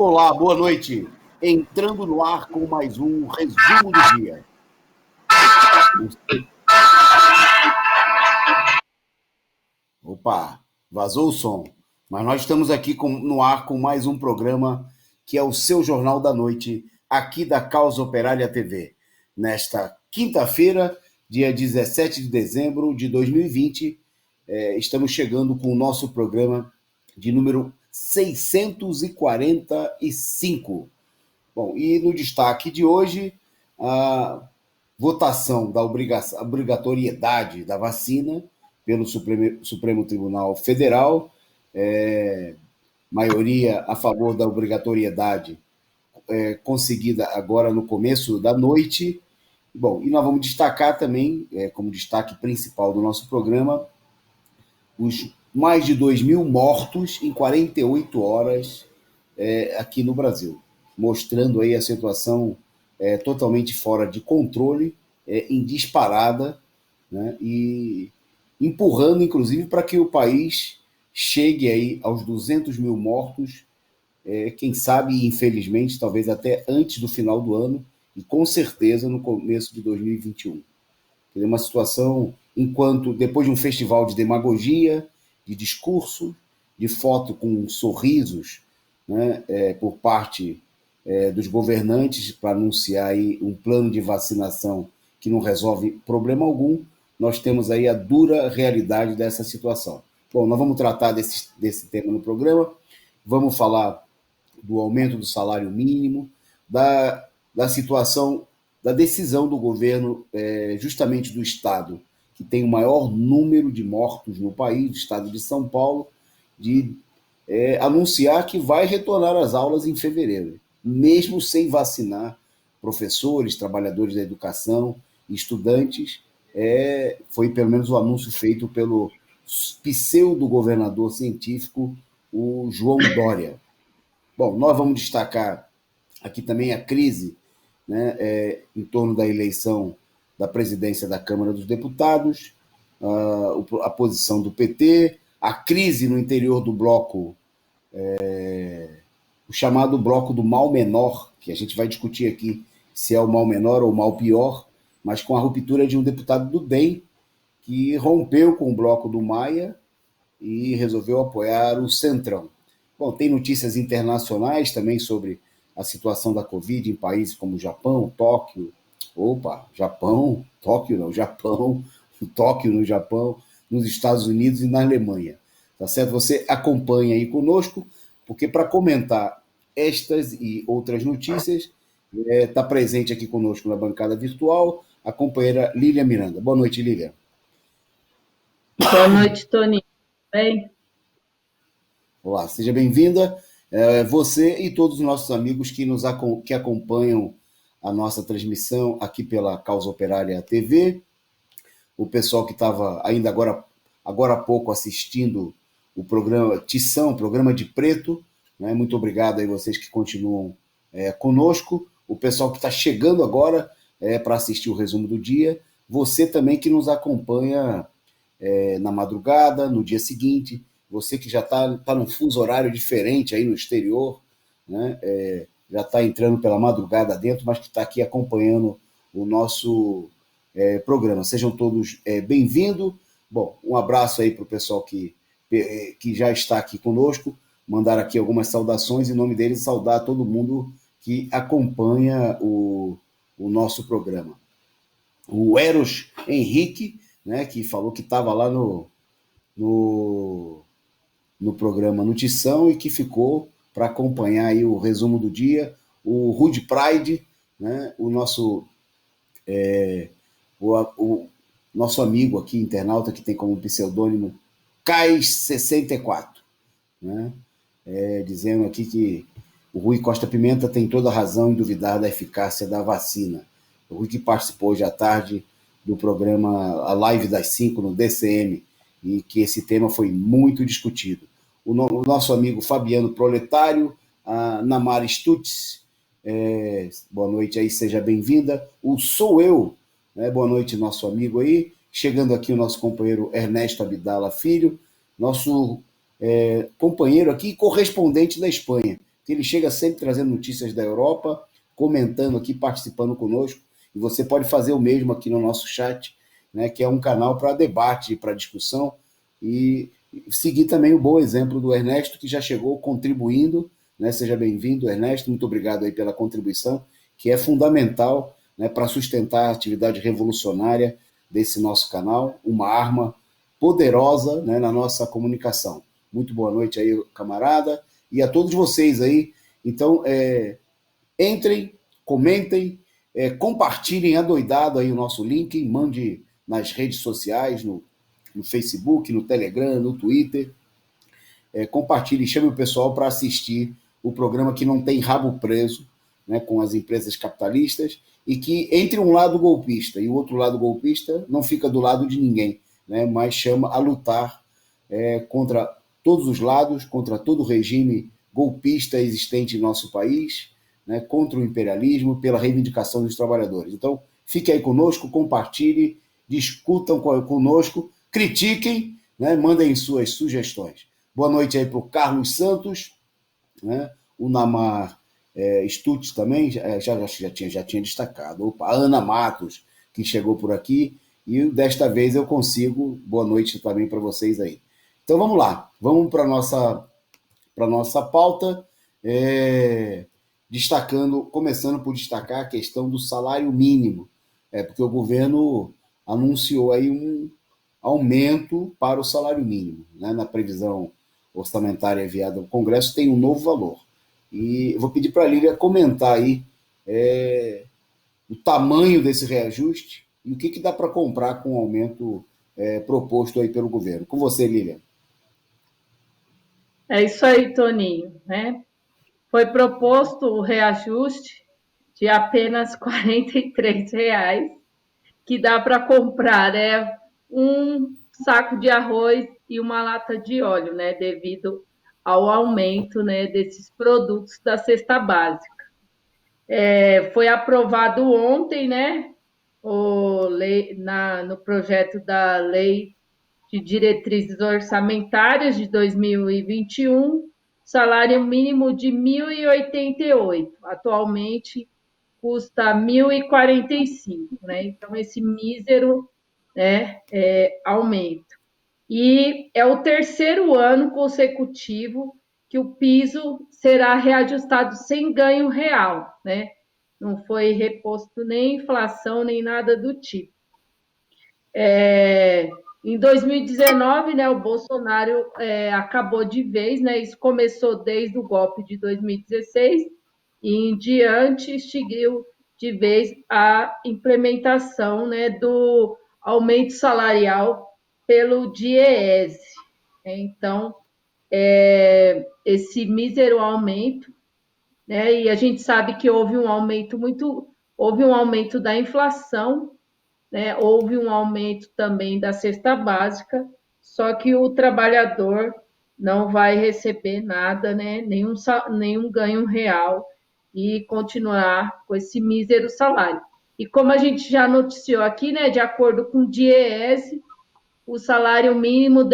Olá, boa noite. Entrando no ar com mais um resumo do dia. Opa, vazou o som. Mas nós estamos aqui no ar com mais um programa que é o seu Jornal da Noite, aqui da Causa Operária TV. Nesta quinta-feira, dia 17 de dezembro de 2020, estamos chegando com o nosso programa de número 645. Bom, e no destaque de hoje, a votação da obrigatoriedade da vacina pelo Supremo Tribunal Federal, maioria a favor da obrigatoriedade, conseguida agora no começo da noite. Bom, e nós vamos destacar também, como destaque principal do nosso programa, os mais de 2.000 mortos em 48 horas aqui no Brasil, mostrando aí a situação totalmente fora de controle, em disparada, né, e empurrando, inclusive, para que o país chegue aí aos 200 mil mortos, quem sabe, infelizmente, talvez até antes do final do ano, e com certeza no começo de 2021. É uma situação, enquanto, depois de um festival de demagogia, de discurso, de foto com sorrisos, né, por parte dos governantes para anunciar aí um plano de vacinação que não resolve problema algum, nós temos aí a dura realidade dessa situação. Bom, nós vamos tratar desse tema no programa, vamos falar do aumento do salário mínimo, da situação, da decisão do governo, justamente do Estado, que tem o maior número de mortos no país, do Estado de São Paulo, de anunciar que vai retornar às aulas em fevereiro, mesmo sem vacinar professores, trabalhadores da educação, estudantes. Foi pelo menos o anúncio feito pelo pseudo-governador científico, o João Dória. Bom, nós vamos destacar aqui também a crise, né, em torno da eleição da presidência da Câmara dos Deputados, a posição do PT, a crise no interior do bloco, o chamado bloco do mal menor, que a gente vai discutir aqui se é o mal menor ou o mal pior, mas com a ruptura de um deputado do DEM, que rompeu com o bloco do Maia e resolveu apoiar o Centrão. Bom, tem notícias internacionais também sobre a situação da Covid em países como Japão, Tóquio, Tóquio no Japão, nos Estados Unidos e na Alemanha. Tá certo? Você acompanha aí conosco, porque para comentar estas e outras notícias, está presente aqui conosco na bancada virtual a companheira Lília Miranda. Boa noite, Lília. Boa noite, Tony. Bem? Olá, seja bem-vinda. Você e todos os nossos amigos que acompanham a nossa transmissão aqui pela Causa Operária TV, o pessoal que estava ainda agora há pouco assistindo o programa Tição, programa de Preto, né? Muito obrigado aí vocês que continuam conosco, o pessoal que está chegando agora para assistir o resumo do dia, você também que nos acompanha na madrugada, no dia seguinte, você que já está num fuso horário diferente aí no exterior, né? Já está entrando pela madrugada dentro, mas que está aqui acompanhando o nosso programa. Sejam todos bem-vindos. Bom, um abraço aí para o pessoal que já está aqui conosco, mandar aqui algumas saudações, em nome deles, saudar todo mundo que acompanha o nosso programa. O Eros Henrique, né, que falou que estava lá no programa Notição e que ficou para acompanhar aí o resumo do dia. O Rude Pride, né, o nosso nosso amigo aqui, internauta, que tem como pseudônimo Cais64, né, dizendo aqui que o Rui Costa Pimenta tem toda a razão em duvidar da eficácia da vacina. O Rui que participou hoje à tarde do programa A Live das 5 no DCM, e que esse tema foi muito discutido. O nosso amigo Fabiano Proletário, a Namara Stutz, boa noite aí, seja bem-vinda. O Sou Eu, né, boa noite, nosso amigo aí. Chegando aqui o nosso companheiro Ernesto Abdala Filho, nosso companheiro aqui, correspondente da Espanha. que ele chega sempre trazendo notícias da Europa, comentando aqui, participando conosco, e você pode fazer o mesmo aqui no nosso chat, né, que é um canal para debate, para discussão, e seguir também o bom exemplo do Ernesto, que já chegou contribuindo, né? Seja bem-vindo, Ernesto, muito obrigado aí pela contribuição, que é fundamental, né, para sustentar a atividade revolucionária desse nosso canal, uma arma poderosa, né, na nossa comunicação. Muito boa noite aí, camarada, e a todos vocês aí. Então, entrem, comentem, compartilhem adoidado aí o nosso link, mande nas redes sociais, no Facebook, no Telegram, no Twitter. Compartilhe, chame o pessoal para assistir o programa que não tem rabo preso, né, com as empresas capitalistas, e que entre um lado golpista e o outro lado golpista não fica do lado de ninguém, né, mas chama a lutar contra todos os lados, contra todo o regime golpista existente em nosso país, né, contra o imperialismo, pela reivindicação dos trabalhadores. Então, fique aí conosco, compartilhe, discutam conosco, critiquem, né, mandem suas sugestões. Boa noite aí para o Carlos Santos, né, o Namar Stutz também, já tinha destacado. Opa, a Ana Matos, que chegou por aqui, e desta vez eu consigo. Boa noite também para vocês aí. Então vamos lá, vamos para a nossa pauta, começando por destacar a questão do salário mínimo, porque o governo anunciou aí um aumento para o salário mínimo, né? Na previsão orçamentária enviada ao Congresso tem um novo valor. E eu vou pedir para a Lília comentar aí o tamanho desse reajuste e o que dá para comprar com o aumento proposto aí pelo governo. Com você, Lília. É isso aí, Toninho, né? Foi proposto o reajuste de apenas R$ 43, que dá para comprar, né, um saco de arroz e uma lata de óleo, né, devido ao aumento, né, desses produtos da cesta básica. Foi aprovado ontem, né, no projeto da Lei de Diretrizes Orçamentárias de 2021, salário mínimo de 1.088. Atualmente custa 1.045, né? Então, esse mísero, né, aumento. E é o terceiro ano consecutivo que o piso será reajustado sem ganho real, né? Não foi reposto nem inflação, nem nada do tipo. Em 2019, né, o Bolsonaro acabou de vez, né? Isso começou desde o golpe de 2016 e em diante extinguiu de vez a implementação, né, do aumento salarial pelo DIEESE. Então, esse mísero aumento, né, e a gente sabe que houve um aumento da inflação, né, houve um aumento também da cesta básica, só que o trabalhador não vai receber nada, né, nenhum ganho real e continuar com esse mísero salário. E como a gente já noticiou aqui, né, de acordo com o DIEESE, o salário mínimo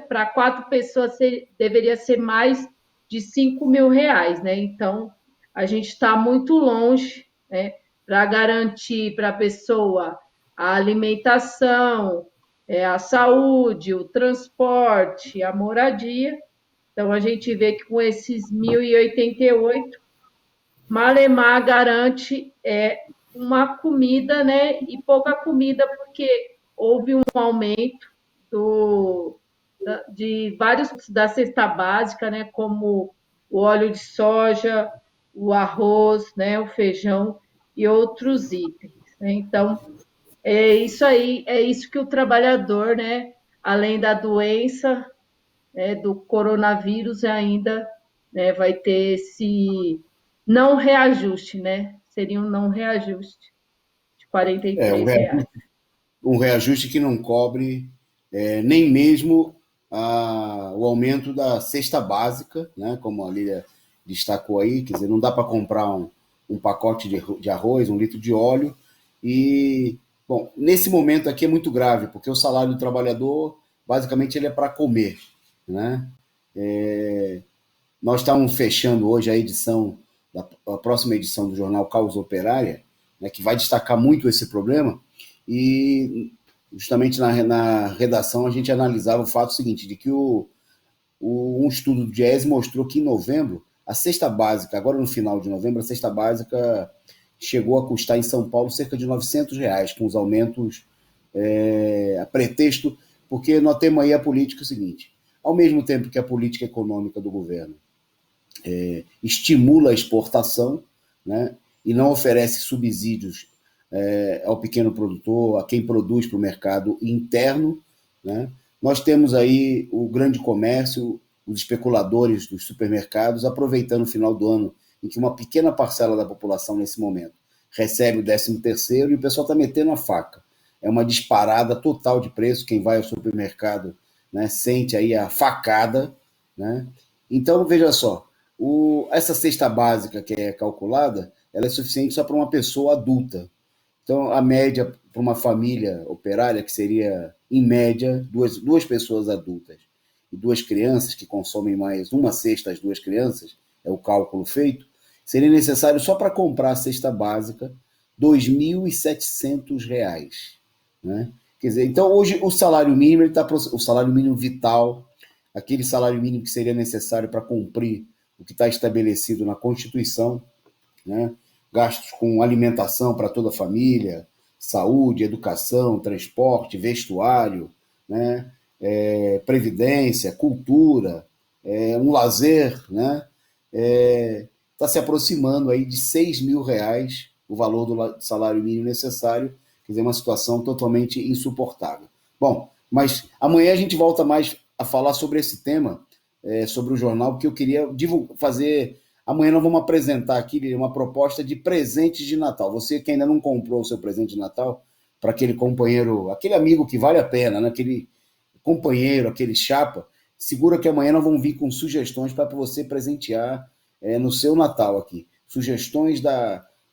para 4 pessoas, deveria ser mais de R$ 5.000, né? Então, a gente está muito longe, né, para garantir para a pessoa a alimentação, a saúde, o transporte, a moradia. Então, a gente vê que com esses 1.088, Malemar garante uma comida, né? E pouca comida, porque houve um aumento de vários da cesta básica, né? Como o óleo de soja, o arroz, né? O feijão e outros itens, né? Então, é isso aí, é isso que o trabalhador, né? Além da doença, do coronavírus, ainda, né, vai ter esse não reajuste, né? Seria um não reajuste de R$ 43. Um reajuste que não cobre nem mesmo o aumento da cesta básica, né, como a Lília destacou aí, quer dizer, não dá para comprar um pacote de arroz, 1 litro de óleo, e, bom, nesse momento aqui é muito grave, porque o salário do trabalhador, basicamente, ele é para comer, né? nós estamos fechando hoje a próxima edição do jornal Causa Operária, né, que vai destacar muito esse problema, e justamente na redação a gente analisava o fato seguinte, de que um estudo do Diese mostrou que em novembro, a cesta básica, agora no final de novembro, a cesta básica chegou a custar em São Paulo cerca de R$ 900, com os aumentos a pretexto, porque nós temos aí a política seguinte, ao mesmo tempo que a política econômica do governo estimula a exportação, né, e não oferece subsídios ao pequeno produtor, a quem produz para o mercado interno, né, nós temos aí o grande comércio, os especuladores dos supermercados aproveitando o final do ano, em que uma pequena parcela da população nesse momento recebe o 13º e o pessoal está metendo a faca. É uma disparada total de preço. Quem vai ao supermercado, né, sente aí a facada, né? Então, veja só, essa cesta básica que é calculada, ela é suficiente só para uma pessoa adulta. Então, a média para uma família operária, que seria, em média, duas pessoas adultas e duas crianças, que consomem mais uma cesta as duas crianças, é o cálculo feito, seria necessário, só para comprar a cesta básica, R$ 2.700. Né? Quer dizer, então, hoje, o salário mínimo, o salário mínimo vital, aquele salário mínimo que seria necessário para cumprir o que está estabelecido na Constituição, né? Gastos com alimentação para toda a família, saúde, educação, transporte, vestuário, né? Previdência, cultura, um lazer, né? Está se aproximando aí de R$ 6.000 o valor do salário mínimo necessário, quer dizer, uma situação totalmente insuportável. Bom, mas amanhã a gente volta mais a falar sobre esse tema, sobre o jornal, porque eu queria fazer. Amanhã nós vamos apresentar aqui uma proposta de presentes de Natal. Você que ainda não comprou o seu presente de Natal, para aquele companheiro, aquele amigo que vale a pena, né? Aquele companheiro, aquele chapa, segura que amanhã nós vamos vir com sugestões para você presentear no seu Natal aqui. Sugestões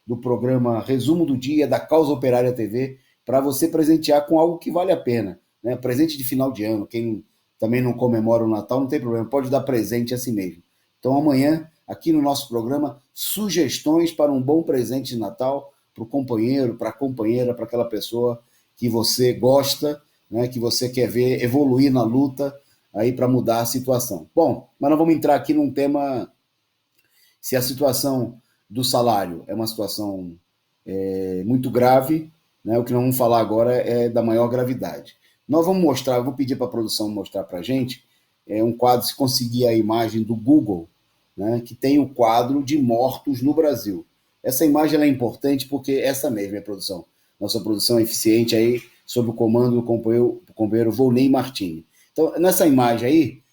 do programa Resumo do Dia, da Causa Operária TV, para você presentear com algo que vale a pena. Né? Presente de final de ano. Quem também não comemora o Natal, não tem problema, pode dar presente a si mesmo. Então amanhã, aqui no nosso programa, sugestões para um bom presente de Natal, para o companheiro, para a companheira, para aquela pessoa que você gosta, né, que você quer ver evoluir na luta aí para mudar a situação. Bom, mas nós vamos entrar aqui num tema, se a situação do salário é uma situação muito grave, né, o que nós vamos falar agora é da maior gravidade. Nós vamos mostrar, eu vou pedir para a produção mostrar para a gente um quadro, se conseguir a imagem do Google, né, que tem o quadro de mortos no Brasil. Essa imagem é importante porque essa mesma é a produção. Nossa produção é eficiente aí, sob o comando do companheiro Volney Martini. Então, nessa imagem aí,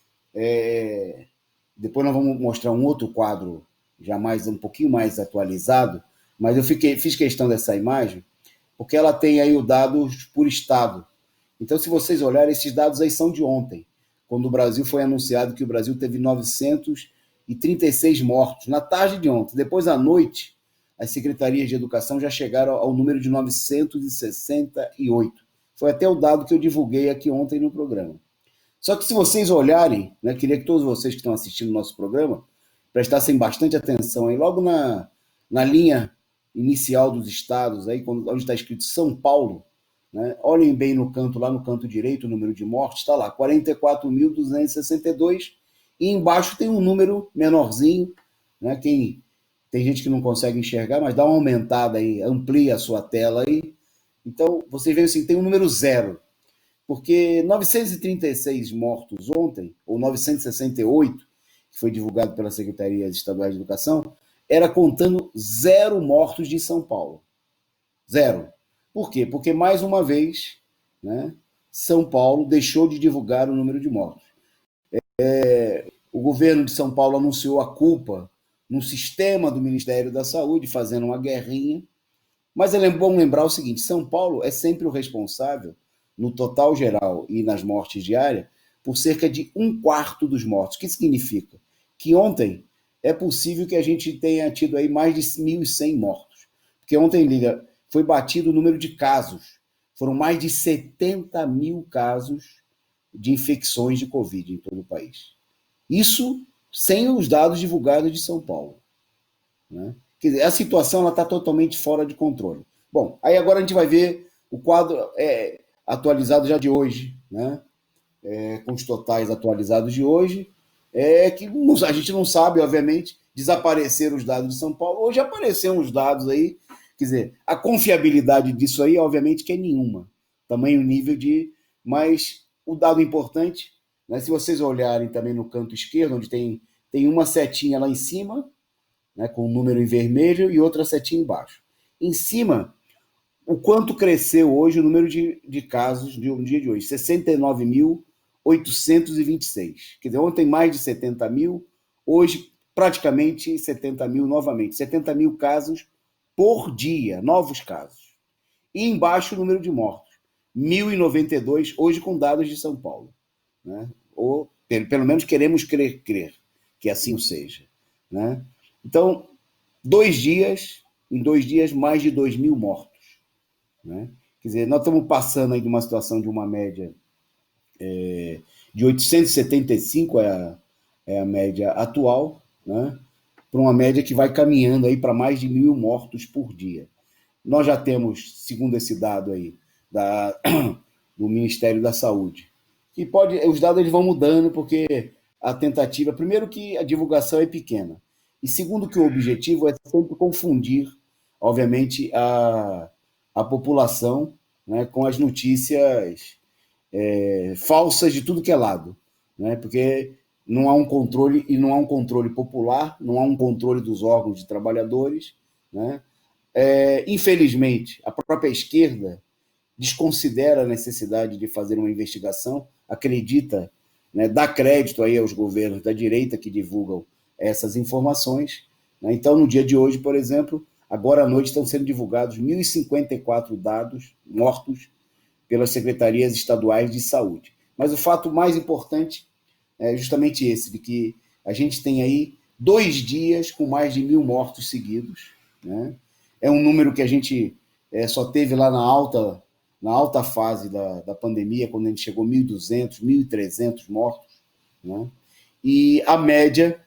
depois nós vamos mostrar um outro quadro, já um pouquinho mais atualizado, mas eu fiz questão dessa imagem, porque ela tem aí os dados por estado. Então, se vocês olharem, esses dados aí são de ontem, quando o Brasil foi anunciado que o Brasil teve 936 mortos, na tarde de ontem. Depois, à noite, as secretarias de educação já chegaram ao número de 968. Foi até o dado que eu divulguei aqui ontem no programa. Só que se vocês olharem, né, queria que todos vocês que estão assistindo o nosso programa prestassem bastante atenção aí, logo na linha inicial dos estados, aí, onde está escrito São Paulo, né, olhem bem lá no canto direito, o número de mortes, está lá, 44.262, e embaixo tem um número menorzinho, né, tem gente que não consegue enxergar, mas dá uma aumentada aí, amplia a sua tela aí. Então, vocês veem assim, tem um número 0, porque 936 mortos ontem, ou 968, que foi divulgado pela Secretaria Estadual de Educação, era contando 0 mortos de São Paulo. 0. Por quê? Porque, mais uma vez, né, São Paulo deixou de divulgar o número de mortos. O governo de São Paulo anunciou a culpa no sistema do Ministério da Saúde, fazendo uma guerrinha. Mas é bom lembrar o seguinte, São Paulo é sempre o responsável, no total geral e nas mortes diárias, por cerca de 1/4 dos mortos. O que significa? Que ontem é possível que a gente tenha tido aí mais de 1.100 mortos. Porque ontem, Lília, foi batido o número de casos. Foram mais de 70 mil casos de infecções de Covid em todo o país. Isso sem os dados divulgados de São Paulo. Né? Quer dizer, a situação está totalmente fora de controle. Bom, aí agora a gente vai ver o quadro atualizado já de hoje, né? Com os totais atualizados de hoje, que a gente não sabe, obviamente, desapareceram os dados de São Paulo. Hoje apareceram os dados aí, quer dizer, a confiabilidade disso aí, obviamente, que é nenhuma. Tamanho nível de... Mas o dado importante, né, se vocês olharem também no canto esquerdo, onde tem uma setinha lá em cima, né, com um número em vermelho, e outra setinha embaixo. Em cima, o quanto cresceu hoje o número de casos de um dia de hoje? 69.826. Quer dizer, ontem mais de 70 mil, hoje praticamente 70 mil novamente. 70 mil casos por dia, novos casos. E embaixo o número de mortos. 1.092, hoje com dados de São Paulo. Né? Ou, pelo menos queremos crer que assim seja. Né? Então, em 2 dias, mais de 2.000 mortos. Né? Quer dizer, nós estamos passando aí de uma situação de uma média de 875, é a média atual, né? Para uma média que vai caminhando aí para mais de 1.000 mortos por dia. Nós já temos, segundo esse dado aí, do Ministério da Saúde, que os dados eles vão mudando, porque a tentativa, primeiro que a divulgação é pequena, e segundo que o objetivo é sempre confundir, obviamente, a população, né, com as notícias falsas de tudo que é lado, né, porque não há um controle, e não há um controle popular, não há um controle dos órgãos de trabalhadores, né. Infelizmente, a própria esquerda desconsidera a necessidade de fazer uma investigação, acredita, né, dá crédito aí aos governos da direita que divulgam essas informações. Né? Então, no dia de hoje, por exemplo, agora à noite estão sendo divulgados 1.054 dados mortos pelas secretarias estaduais de saúde. Mas o fato mais importante é justamente esse, de que a gente tem aí 2 dias com mais de 1.000 mortos seguidos. Né? É um número que a gente só teve lá na alta fase da pandemia, quando a gente chegou a 1.200, 1.300 mortos. Né? E a média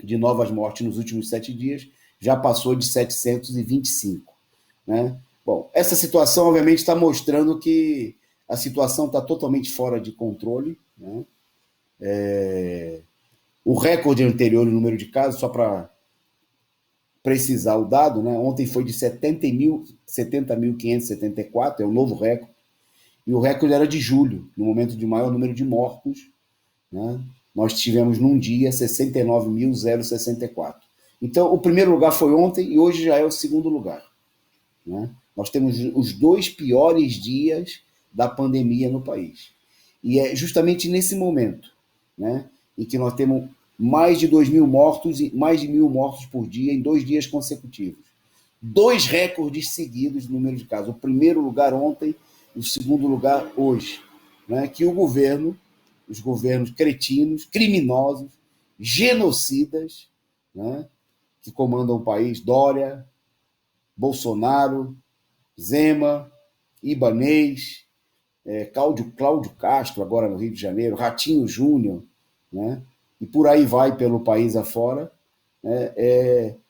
de novas mortes nos últimos 7 dias já passou de 725. Né? Bom, essa situação, obviamente, está mostrando que a situação está totalmente fora de controle. Né? O recorde anterior no número de casos, só para precisar o dado, né? Ontem foi de 70.574, é o novo recorde. E o recorde era de julho, no momento de maior número de mortos. Né? Nós tivemos num dia 69.064. Então, o primeiro lugar foi ontem e hoje já é o segundo lugar. Né? Nós temos os 2 piores dias da pandemia no país. E é justamente nesse momento, né, em que nós temos mais de 2.000 mortos e mais de 1.000 mortos por dia em 2 dias consecutivos. 2 recordes seguidos no número de casos. O primeiro lugar ontem e o segundo lugar hoje. Né, que os governos cretinos, criminosos, genocidas, né, que comandam o país, Dória, Bolsonaro, Zema, Ibanez, Cláudio Castro, agora no Rio de Janeiro, Ratinho Júnior, né, e por aí vai pelo país afora,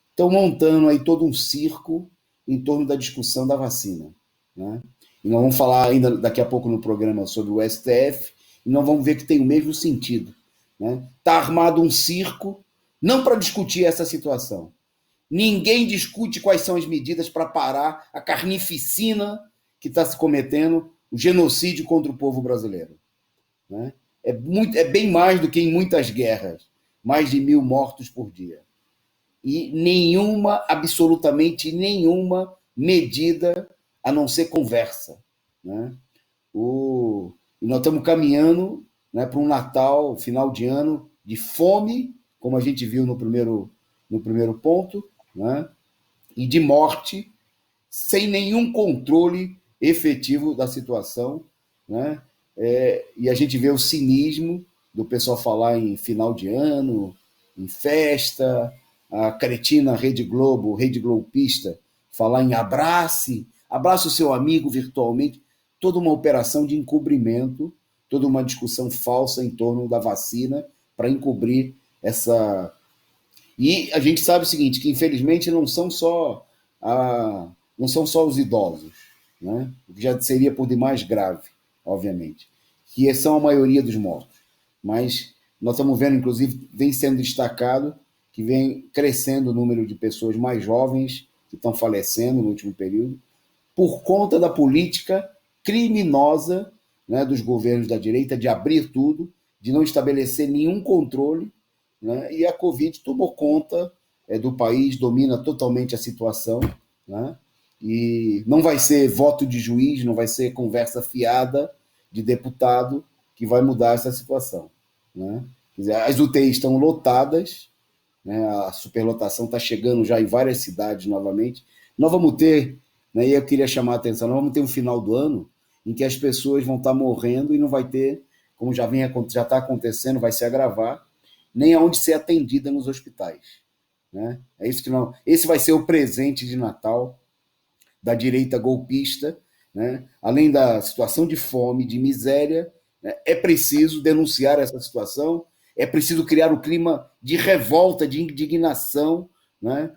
estão montando aí todo um circo em torno da discussão da vacina. Né? E nós vamos falar ainda daqui a pouco no programa sobre o STF, e nós vamos ver que tem o mesmo sentido. Né? Está armado um circo, não para discutir essa situação. Ninguém discute quais são as medidas para parar a carnificina que está se cometendo, o genocídio contra o povo brasileiro. Né? É bem mais do que em muitas guerras, mais de 1.000 mortos por dia. E absolutamente nenhuma medida a não ser conversa. Né? E nós estamos caminhando, né, para um Natal, final de ano, de fome, como a gente viu no primeiro ponto, né, e de morte, sem nenhum controle efetivo da situação. Né? E a gente vê o cinismo do pessoal falar em final de ano, em festa, a cretina Rede Globo, Rede Globista, falar em abrace o seu amigo virtualmente, toda uma operação de encobrimento, toda uma discussão falsa em torno da vacina para encobrir essa... E a gente sabe o seguinte, que infelizmente não são só os idosos, né? O que já seria por demais grave, obviamente, que são a maioria dos mortos. Mas nós estamos vendo, inclusive, vem sendo destacado que vem crescendo o número de pessoas mais jovens que estão falecendo no último período, por conta da política criminosa, né, dos governos da direita de abrir tudo, de não estabelecer nenhum controle, né, e a Covid tomou conta do país, domina totalmente a situação, né, e não vai ser voto de juiz, não vai ser conversa fiada de deputado que vai mudar essa situação. Né? Quer dizer, as UTIs estão lotadas, né, a superlotação está chegando já em várias cidades novamente. Nós vamos ter, né, e eu queria chamar a atenção, nós vamos ter um final do ano em que as pessoas vão estar morrendo e não vai ter, como já está acontecendo, vai se agravar, nem aonde ser atendida nos hospitais. Né? É isso que não. Esse vai ser o presente de Natal da direita golpista, né? Além da situação de fome, de miséria, né? É preciso denunciar essa situação, é preciso criar um clima de revolta, de indignação, né?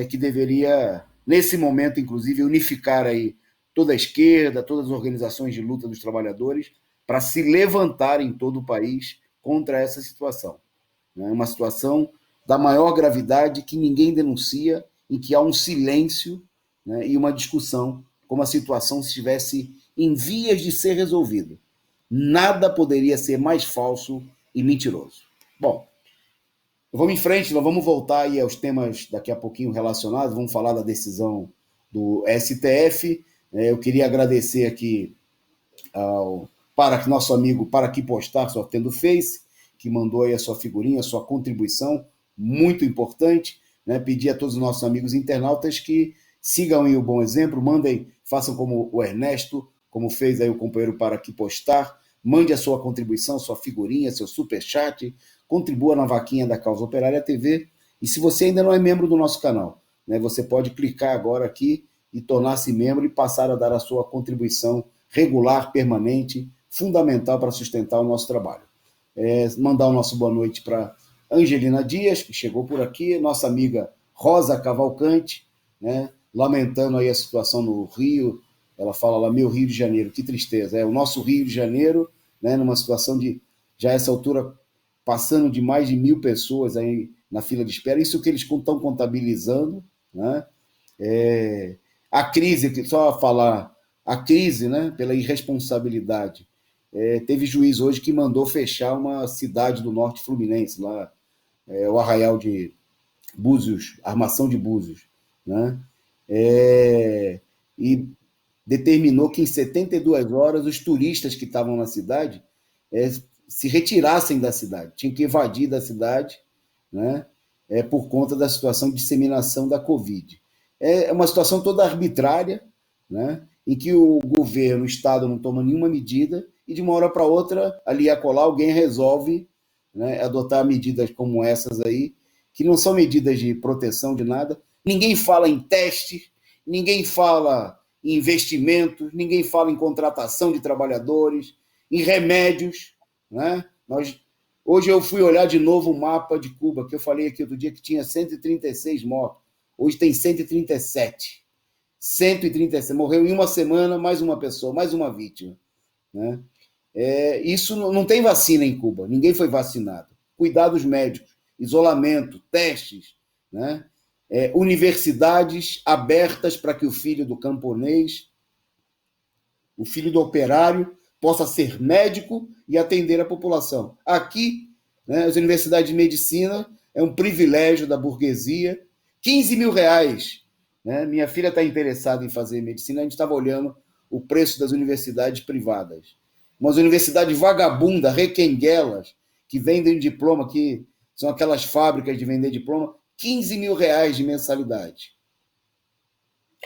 Que deveria, nesse momento, inclusive, unificar aí toda a esquerda, todas as organizações de luta dos trabalhadores, para se levantar em todo o país contra essa situação. Né? Uma situação da maior gravidade que ninguém denuncia, em que há um silêncio, né, e uma discussão como a situação estivesse em vias de ser resolvida. Nada poderia ser mais falso e mentiroso. Bom, vamos em frente, nós vamos voltar aí aos temas daqui a pouquinho relacionados, vamos falar da decisão do STF. Eu queria agradecer aqui ao nosso amigo Para Que Postar, só tendo Face, que mandou aí a sua figurinha, a sua contribuição, muito importante. Né? Pedir a todos os nossos amigos internautas que sigam aí o bom exemplo, mandem, façam como o Ernesto, como fez aí o companheiro Para Que Postar, mande a sua contribuição, sua figurinha, seu superchat, contribua na vaquinha da Causa Operária TV, e se você ainda não é membro do nosso canal, né, você pode clicar agora aqui e tornar-se membro e passar a dar a sua contribuição regular, permanente, fundamental para sustentar o nosso trabalho. Mandar o nosso boa noite para Angelina Dias, que chegou por aqui, nossa amiga Rosa Cavalcante, né, lamentando aí a situação no Rio. Ela fala lá, meu Rio de Janeiro, que tristeza. É o nosso Rio de Janeiro, né, numa situação de, já a essa altura, passando de mais de 1.000 pessoas aí na fila de espera. Isso que eles estão contabilizando. Né? A crise, só falar, a crise, né, pela irresponsabilidade. Teve juiz hoje que mandou fechar uma cidade do norte fluminense, lá, o Arraial de Búzios, Armação de Búzios. Né? E determinou que em 72 horas os turistas que estavam na cidade se retirassem da cidade, tinham que evadir da cidade, né, por conta da situação de disseminação da Covid. É uma situação toda arbitrária, né, em que o governo, o Estado não toma nenhuma medida e de uma hora para outra, ali a colar, alguém resolve, né, adotar medidas como essas aí, que não são medidas de proteção de nada. Ninguém fala em teste, ninguém fala em investimentos, ninguém fala em contratação de trabalhadores, em remédios. Né? Hoje eu fui olhar de novo o mapa de Cuba, que eu falei aqui outro dia que tinha 136 mortos. Hoje tem 137. 137. Morreu em uma semana mais uma pessoa, mais uma vítima. Né? Isso não tem vacina em Cuba, ninguém foi vacinado. Cuidados médicos, isolamento, testes, né? Universidades abertas para que o filho do camponês, o filho do operário, possa ser médico e atender a população. Aqui, né, as universidades de medicina é um privilégio da burguesia. 15 mil reais. Né? Minha filha está interessada em fazer medicina, a gente estava olhando o preço das universidades privadas. Umas universidades vagabundas, requenguelas, que vendem diploma, que são aquelas fábricas de vender diploma, 15 mil reais de mensalidade.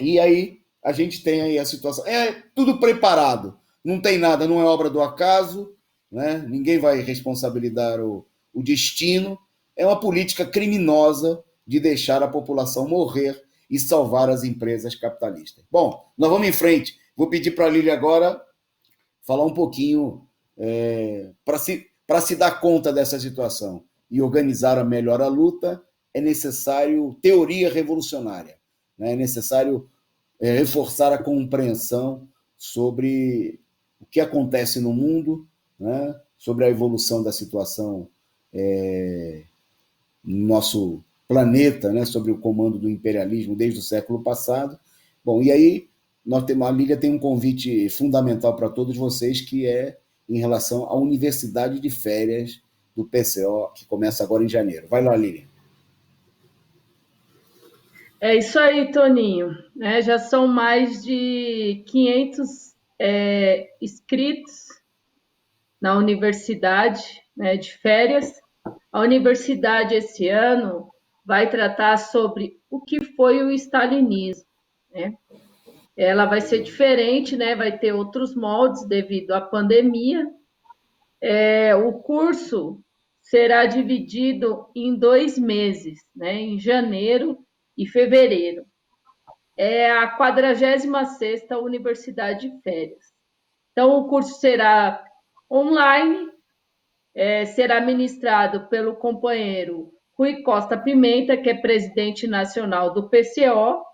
E aí a gente tem aí a situação. Tudo preparado. Não tem nada, não é obra do acaso, né? Ninguém vai responsabilizar o destino. É uma política criminosa de deixar a população morrer e salvar as empresas capitalistas. Bom, nós vamos em frente. Vou pedir para a Lília agora falar um pouquinho para se dar conta dessa situação. e organizar melhor a luta, é necessário teoria revolucionária, né? É necessário reforçar a compreensão sobre o que acontece no mundo, né? Sobre a evolução da situação no nosso planeta, né? Sobre o comando do imperialismo desde o século passado. Bom, e aí a Lília tem um convite fundamental para todos vocês, que é em relação à Universidade de Férias do PCO, que começa agora em janeiro. Vai lá, Lília. É isso aí, Toninho. Né? Já são mais de 500 inscritos na universidade, né, de férias. A universidade esse ano vai tratar sobre o que foi o stalinismo, né? Ela vai ser diferente, né? Vai ter outros moldes devido à pandemia. O curso será dividido em 2 meses, né? Em janeiro e fevereiro. É a 46ª Universidade de Férias. Então, o curso será online, será ministrado pelo companheiro Rui Costa Pimenta, que é presidente nacional do PCO,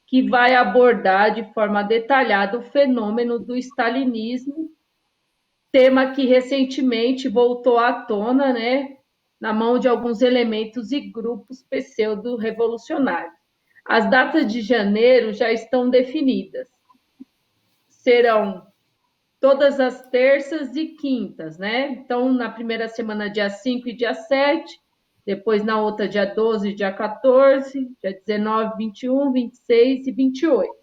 que vai abordar de forma detalhada o fenômeno do stalinismo, tema que recentemente voltou à tona, né, na mão de alguns elementos e grupos pseudo-revolucionários. As datas de janeiro já estão definidas. Serão todas as terças e quintas, né? Então, na primeira semana, dia 5 e dia 7, depois na outra, dia 12 e dia 14, dia 19, 21, 26 e 28.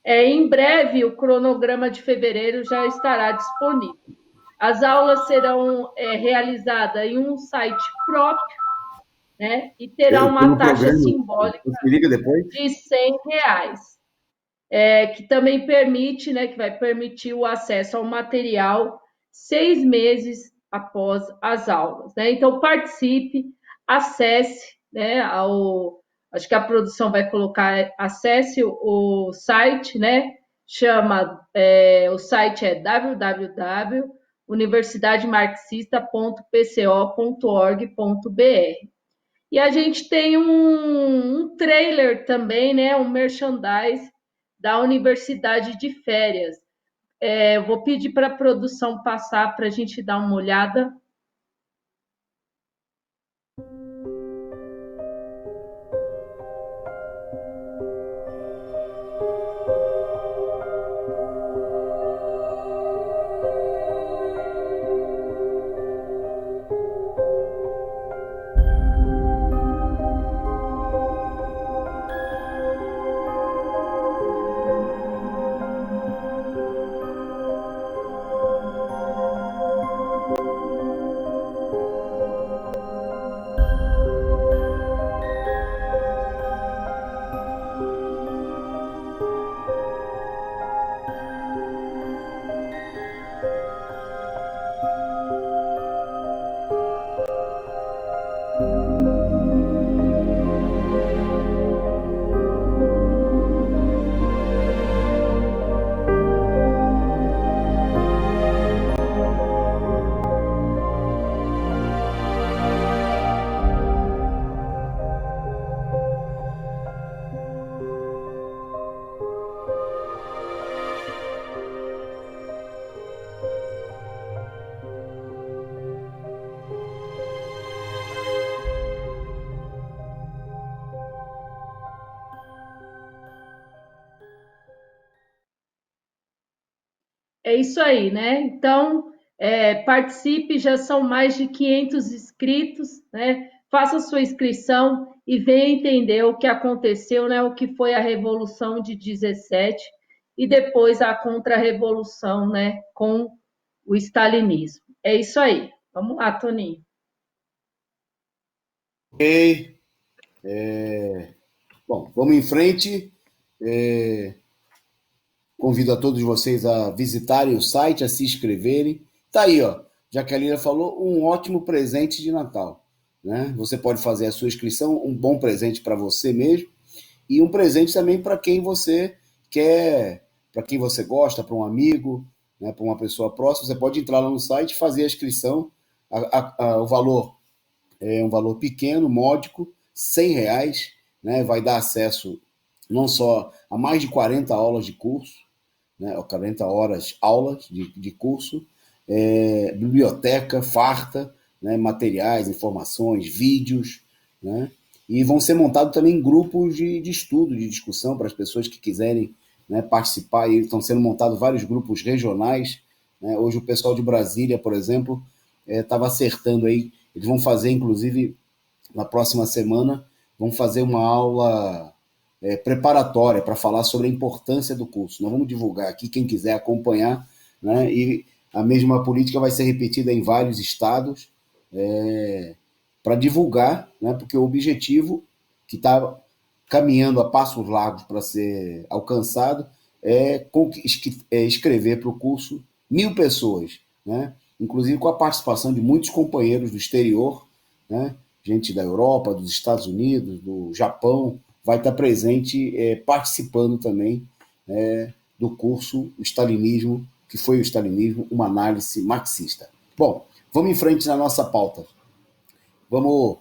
Em breve, o cronograma de fevereiro já estará disponível. As aulas serão realizadas em um site próprio, né? E terá uma taxa simbólica de R$ 100. Que também permite, né, que vai permitir o acesso ao material 6 meses após as aulas, né? Então participe, acesse, né, acho que a produção vai colocar, acesse o site, né? O site é www.universidademarxista.pco.org.br. E a gente tem um trailer também, né? Um merchandise da Universidade de Férias. Vou pedir para a produção passar para a gente dar uma olhada. É isso aí, né? Então, participe, já são mais de 500 inscritos, né? Faça sua inscrição e venha entender o que aconteceu, né? O que foi a Revolução de 17 e depois a Contra-Revolução, né? Com o stalinismo. É isso aí. Vamos lá, Toninho. Ok. Bom, vamos em frente. Convido a todos vocês a visitarem o site, a se inscreverem. Tá aí, ó. Já que a Lina falou, um ótimo presente de Natal, né? Você pode fazer a sua inscrição, um bom presente para você mesmo e um presente também para quem você quer, para quem você gosta, para um amigo, né? Para uma pessoa próxima. Você pode entrar lá no site, fazer a inscrição. O valor é um valor pequeno, módico, R$ 100, né? Vai dar acesso não só a mais de 40 aulas de curso, né? 40 horas aulas de curso, biblioteca farta, né? Materiais, informações, vídeos, né? E vão ser montados também grupos de estudo, de discussão para as pessoas que quiserem, né, participar. E estão sendo montados vários grupos regionais, né? Hoje o pessoal de Brasília, por exemplo, estava acertando aí. Eles vão fazer, inclusive, na próxima semana, vão fazer uma aula preparatória para falar sobre a importância do curso. Nós vamos divulgar aqui, quem quiser acompanhar, né? E a mesma política vai ser repetida em vários estados, para divulgar, né? Porque o objetivo que está caminhando a passos largos para ser alcançado é escrever para o curso 1.000 pessoas, né? Inclusive com a participação de muitos companheiros do exterior, né? Gente da Europa, dos Estados Unidos, do Japão, vai estar presente, participando também, do curso O Stalinismo, que foi o Stalinismo, uma análise marxista. Bom, vamos em frente na nossa pauta. Vamos,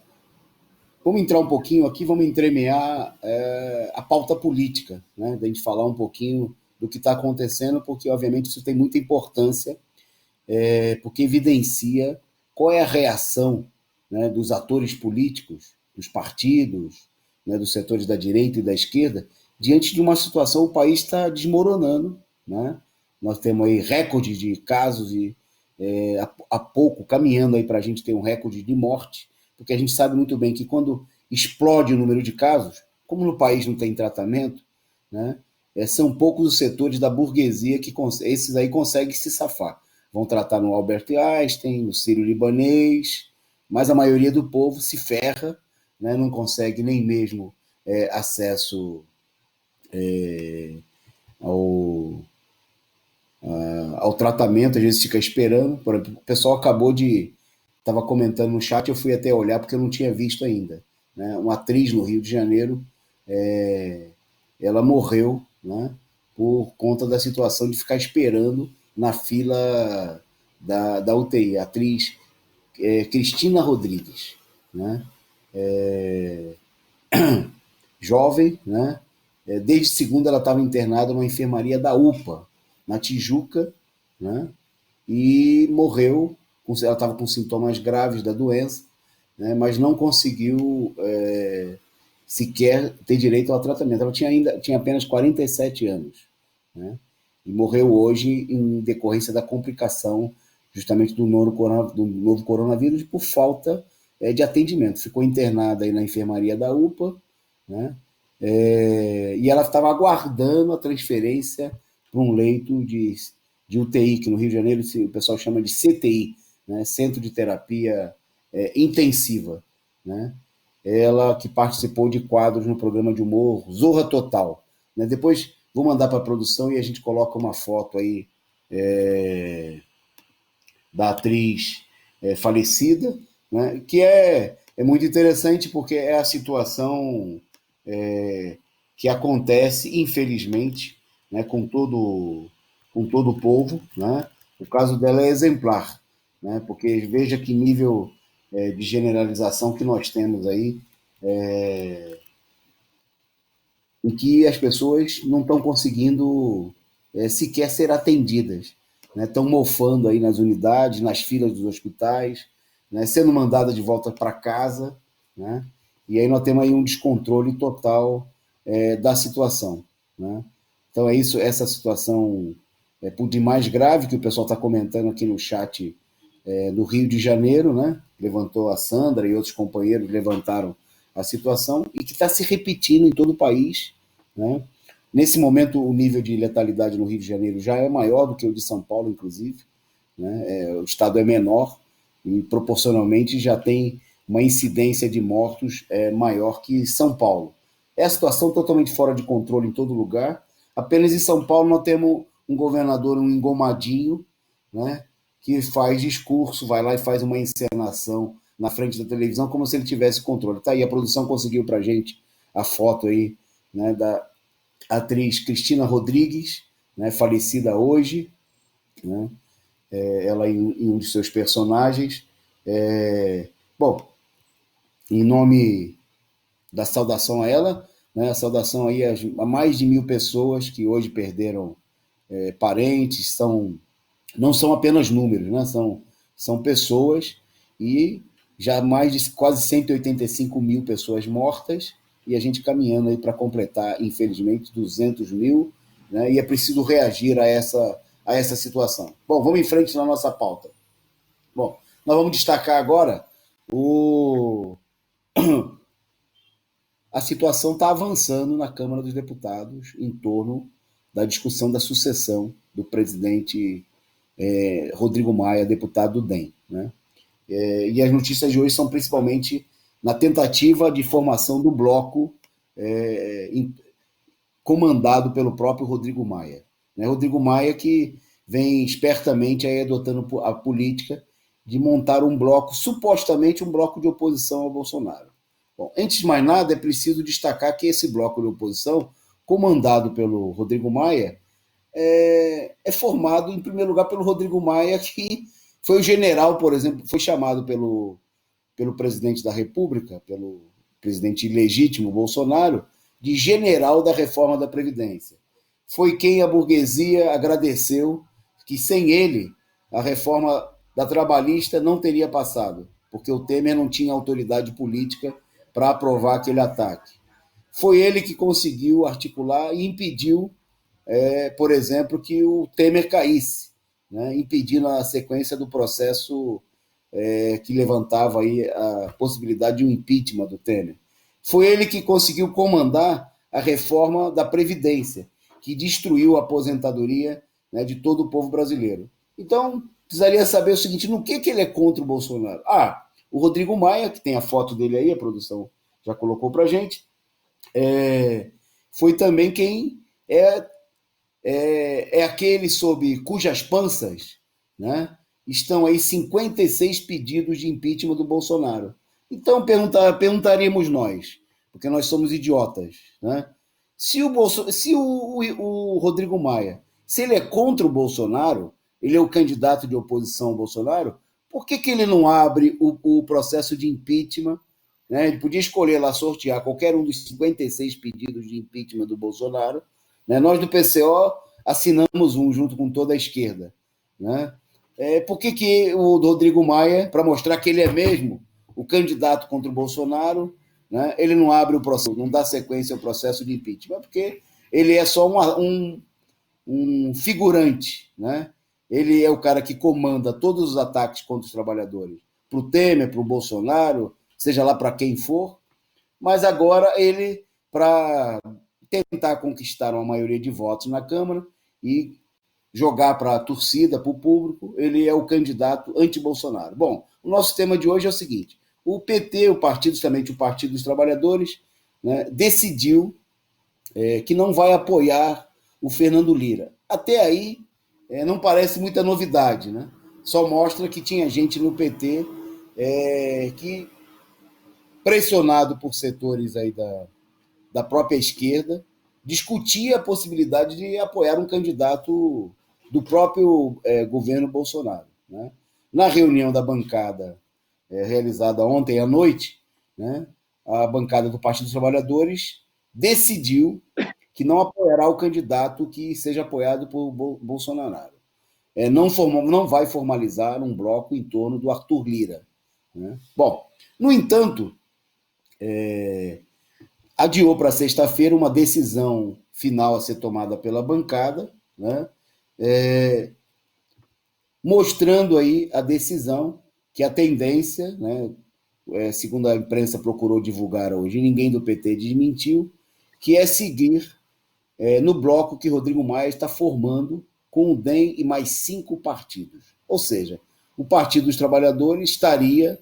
vamos entrar um pouquinho aqui, vamos entremear a pauta política, né? Da gente falar um pouquinho do que está acontecendo, porque obviamente isso tem muita importância, porque evidencia qual é a reação, né, dos atores políticos, dos partidos, né, dos setores da direita e da esquerda, diante de uma situação, o país está desmoronando, né? Nós temos aí recordes de casos e há pouco caminhando aí para a gente ter um recorde de morte, porque a gente sabe muito bem que quando explode o número de casos, como no país não tem tratamento, né, são poucos os setores da burguesia que esses aí conseguem se safar. Vão tratar no Albert Einstein, no Sírio-Libanês, mas a maioria do povo se ferra, né, não consegue nem mesmo acesso ao, ao tratamento, às vezes fica esperando. Por exemplo, o pessoal acabou de. Estava comentando no chat, eu fui até olhar porque eu não tinha visto ainda. Né? Uma atriz no Rio de Janeiro, ela morreu, né, por conta da situação de ficar esperando na fila da UTI. A atriz Cristina Rodrigues, né? Jovem, né? Desde segunda ela estava internada numa enfermaria da UPA, na Tijuca, né? E morreu. Ela estava com sintomas graves da doença, né? Mas não conseguiu sequer ter direito ao tratamento. Ela tinha apenas 47 anos, né? E morreu hoje em decorrência da complicação justamente do novo coronavírus por falta de atendimento. Ficou internada aí na enfermaria da UPA, né? E ela estava aguardando a transferência para um leito de UTI, que no Rio de Janeiro o pessoal chama de CTI, né? Centro de Terapia Intensiva, né? Ela que participou de quadros no programa de humor Zorra Total, né? Depois vou mandar para a produção e a gente coloca uma foto aí da atriz falecida, né? Que é muito interessante porque é a situação que acontece, infelizmente, né, com todo o povo. Né? O caso dela é exemplar, né? Porque veja que nível de generalização que nós temos aí, em que as pessoas não estão conseguindo sequer ser atendidas, né? Estão mofando aí nas unidades, nas filas dos hospitais, né? Sendo mandada de volta para casa, né? E aí nós temos aí um descontrole total da situação, né? Então é isso, essa situação por demais grave que o pessoal está comentando aqui no chat no Rio de Janeiro, né? Levantou a Sandra e outros companheiros levantaram a situação e que está se repetindo em todo o país, né? Nesse momento, o nível de letalidade no Rio de Janeiro já é maior do que o de São Paulo, inclusive, né? O estado é menor e proporcionalmente já tem uma incidência de mortos maior que São Paulo. É a situação totalmente fora de controle em todo lugar. Apenas em São Paulo nós temos um governador, um engomadinho, né, que faz discurso, vai lá e faz uma encenação na frente da televisão como se ele tivesse controle. Tá aí, a produção conseguiu para a gente a foto aí, né, da atriz Cristina Rodrigues, né, falecida hoje, né, ela em um de seus personagens. Bom, em nome da saudação a ela, né, a saudação aí a mais de 1.000 pessoas que hoje perderam parentes, não são apenas números, né, são pessoas, e já mais de quase 185 mil pessoas mortas, e a gente caminhando aí para completar, infelizmente, 200 mil, né, e é preciso reagir a essa situação. Bom, vamos em frente na nossa pauta. Bom, nós vamos destacar agora a situação está avançando na Câmara dos Deputados em torno da discussão da sucessão do presidente Rodrigo Maia, deputado do DEM. Né? E as notícias de hoje são principalmente na tentativa de formação do bloco comandado pelo próprio Rodrigo Maia. Né? Rodrigo Maia que vem espertamente aí adotando a política de montar um bloco, supostamente um bloco de oposição ao Bolsonaro. Bom, antes de mais nada, é preciso destacar que esse bloco de oposição, comandado pelo Rodrigo Maia, é formado, em primeiro lugar, pelo Rodrigo Maia, que foi o general, por exemplo, foi chamado pelo presidente da República, pelo presidente ilegítimo Bolsonaro, de general da reforma da Previdência. Foi quem a burguesia agradeceu que, sem ele, a reforma da trabalhista não teria passado, porque o Temer não tinha autoridade política para aprovar aquele ataque. Foi ele que conseguiu articular e impediu, por exemplo, que o Temer caísse, né, impedindo a sequência do processo que levantava aí a possibilidade de um impeachment do Temer. Foi ele que conseguiu comandar a reforma da Previdência, que destruiu a aposentadoria, né, de todo o povo brasileiro. Então, precisaria saber o seguinte, no que ele é contra o Bolsonaro? O Rodrigo Maia, que tem a foto dele aí, a produção já colocou para a gente, foi também quem é aquele sob cujas panças, né, estão aí 56 pedidos de impeachment do Bolsonaro. Então, perguntaríamos nós, porque nós somos idiotas, né? Se o Rodrigo Maia, se ele é contra o Bolsonaro, ele é o candidato de oposição ao Bolsonaro, por que ele não abre o processo de impeachment? Né? Ele podia escolher lá, sortear qualquer um dos 56 pedidos de impeachment do Bolsonaro. Né? Nós do PCO assinamos um junto com toda a esquerda. Né? Por que o Rodrigo Maia, para mostrar que ele é mesmo o candidato contra o Bolsonaro, né, ele não abre o processo, não dá sequência ao processo de impeachment? Porque ele é só um figurante. Né? Ele é o cara que comanda todos os ataques contra os trabalhadores, para o Temer, para o Bolsonaro, seja lá para quem for, mas agora ele, para tentar conquistar uma maioria de votos na Câmara e jogar para a torcida, para o público, ele é o candidato anti-Bolsonaro. Bom, o nosso tema de hoje é o seguinte, o PT, o partido, justamente o Partido dos Trabalhadores, né, decidiu que não vai apoiar o Fernando Lira. Até aí, não parece muita novidade, né? Só mostra que tinha gente no PT que, pressionado por setores aí da própria esquerda, discutia a possibilidade de apoiar um candidato do próprio governo Bolsonaro. Né? Na reunião da bancada realizada ontem à noite, né, a bancada do Partido dos Trabalhadores decidiu que não apoiará o candidato que seja apoiado por Bolsonaro. Não vai formalizar um bloco em torno do Arthur Lira. Né? Bom, no entanto, adiou para sexta-feira uma decisão final a ser tomada pela bancada, né? Mostrando aí a decisão que a tendência, né, segundo a imprensa procurou divulgar hoje, ninguém do PT desmentiu, que é seguir no bloco que Rodrigo Maia está formando com o DEM e mais 5 partidos. Ou seja, o Partido dos Trabalhadores estaria,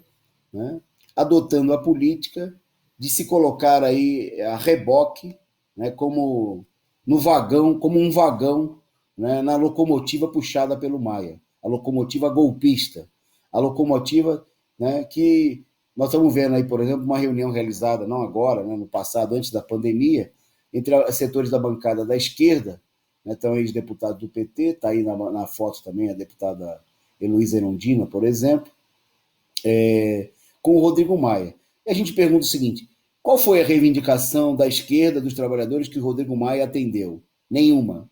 né, adotando a política de se colocar aí a reboque, né, como no vagão, como um vagão, né, na locomotiva puxada pelo Maia, a locomotiva golpista, a locomotiva, né, que nós estamos vendo aí, por exemplo, uma reunião realizada, não agora, né, no passado, antes da pandemia, entre setores da bancada da esquerda, né, estão aí os deputados do PT, está aí na foto também a deputada Heloísa Erundina, por exemplo, com o Rodrigo Maia. E a gente pergunta o seguinte: qual foi a reivindicação da esquerda, dos trabalhadores, que o Rodrigo Maia atendeu? Nenhuma.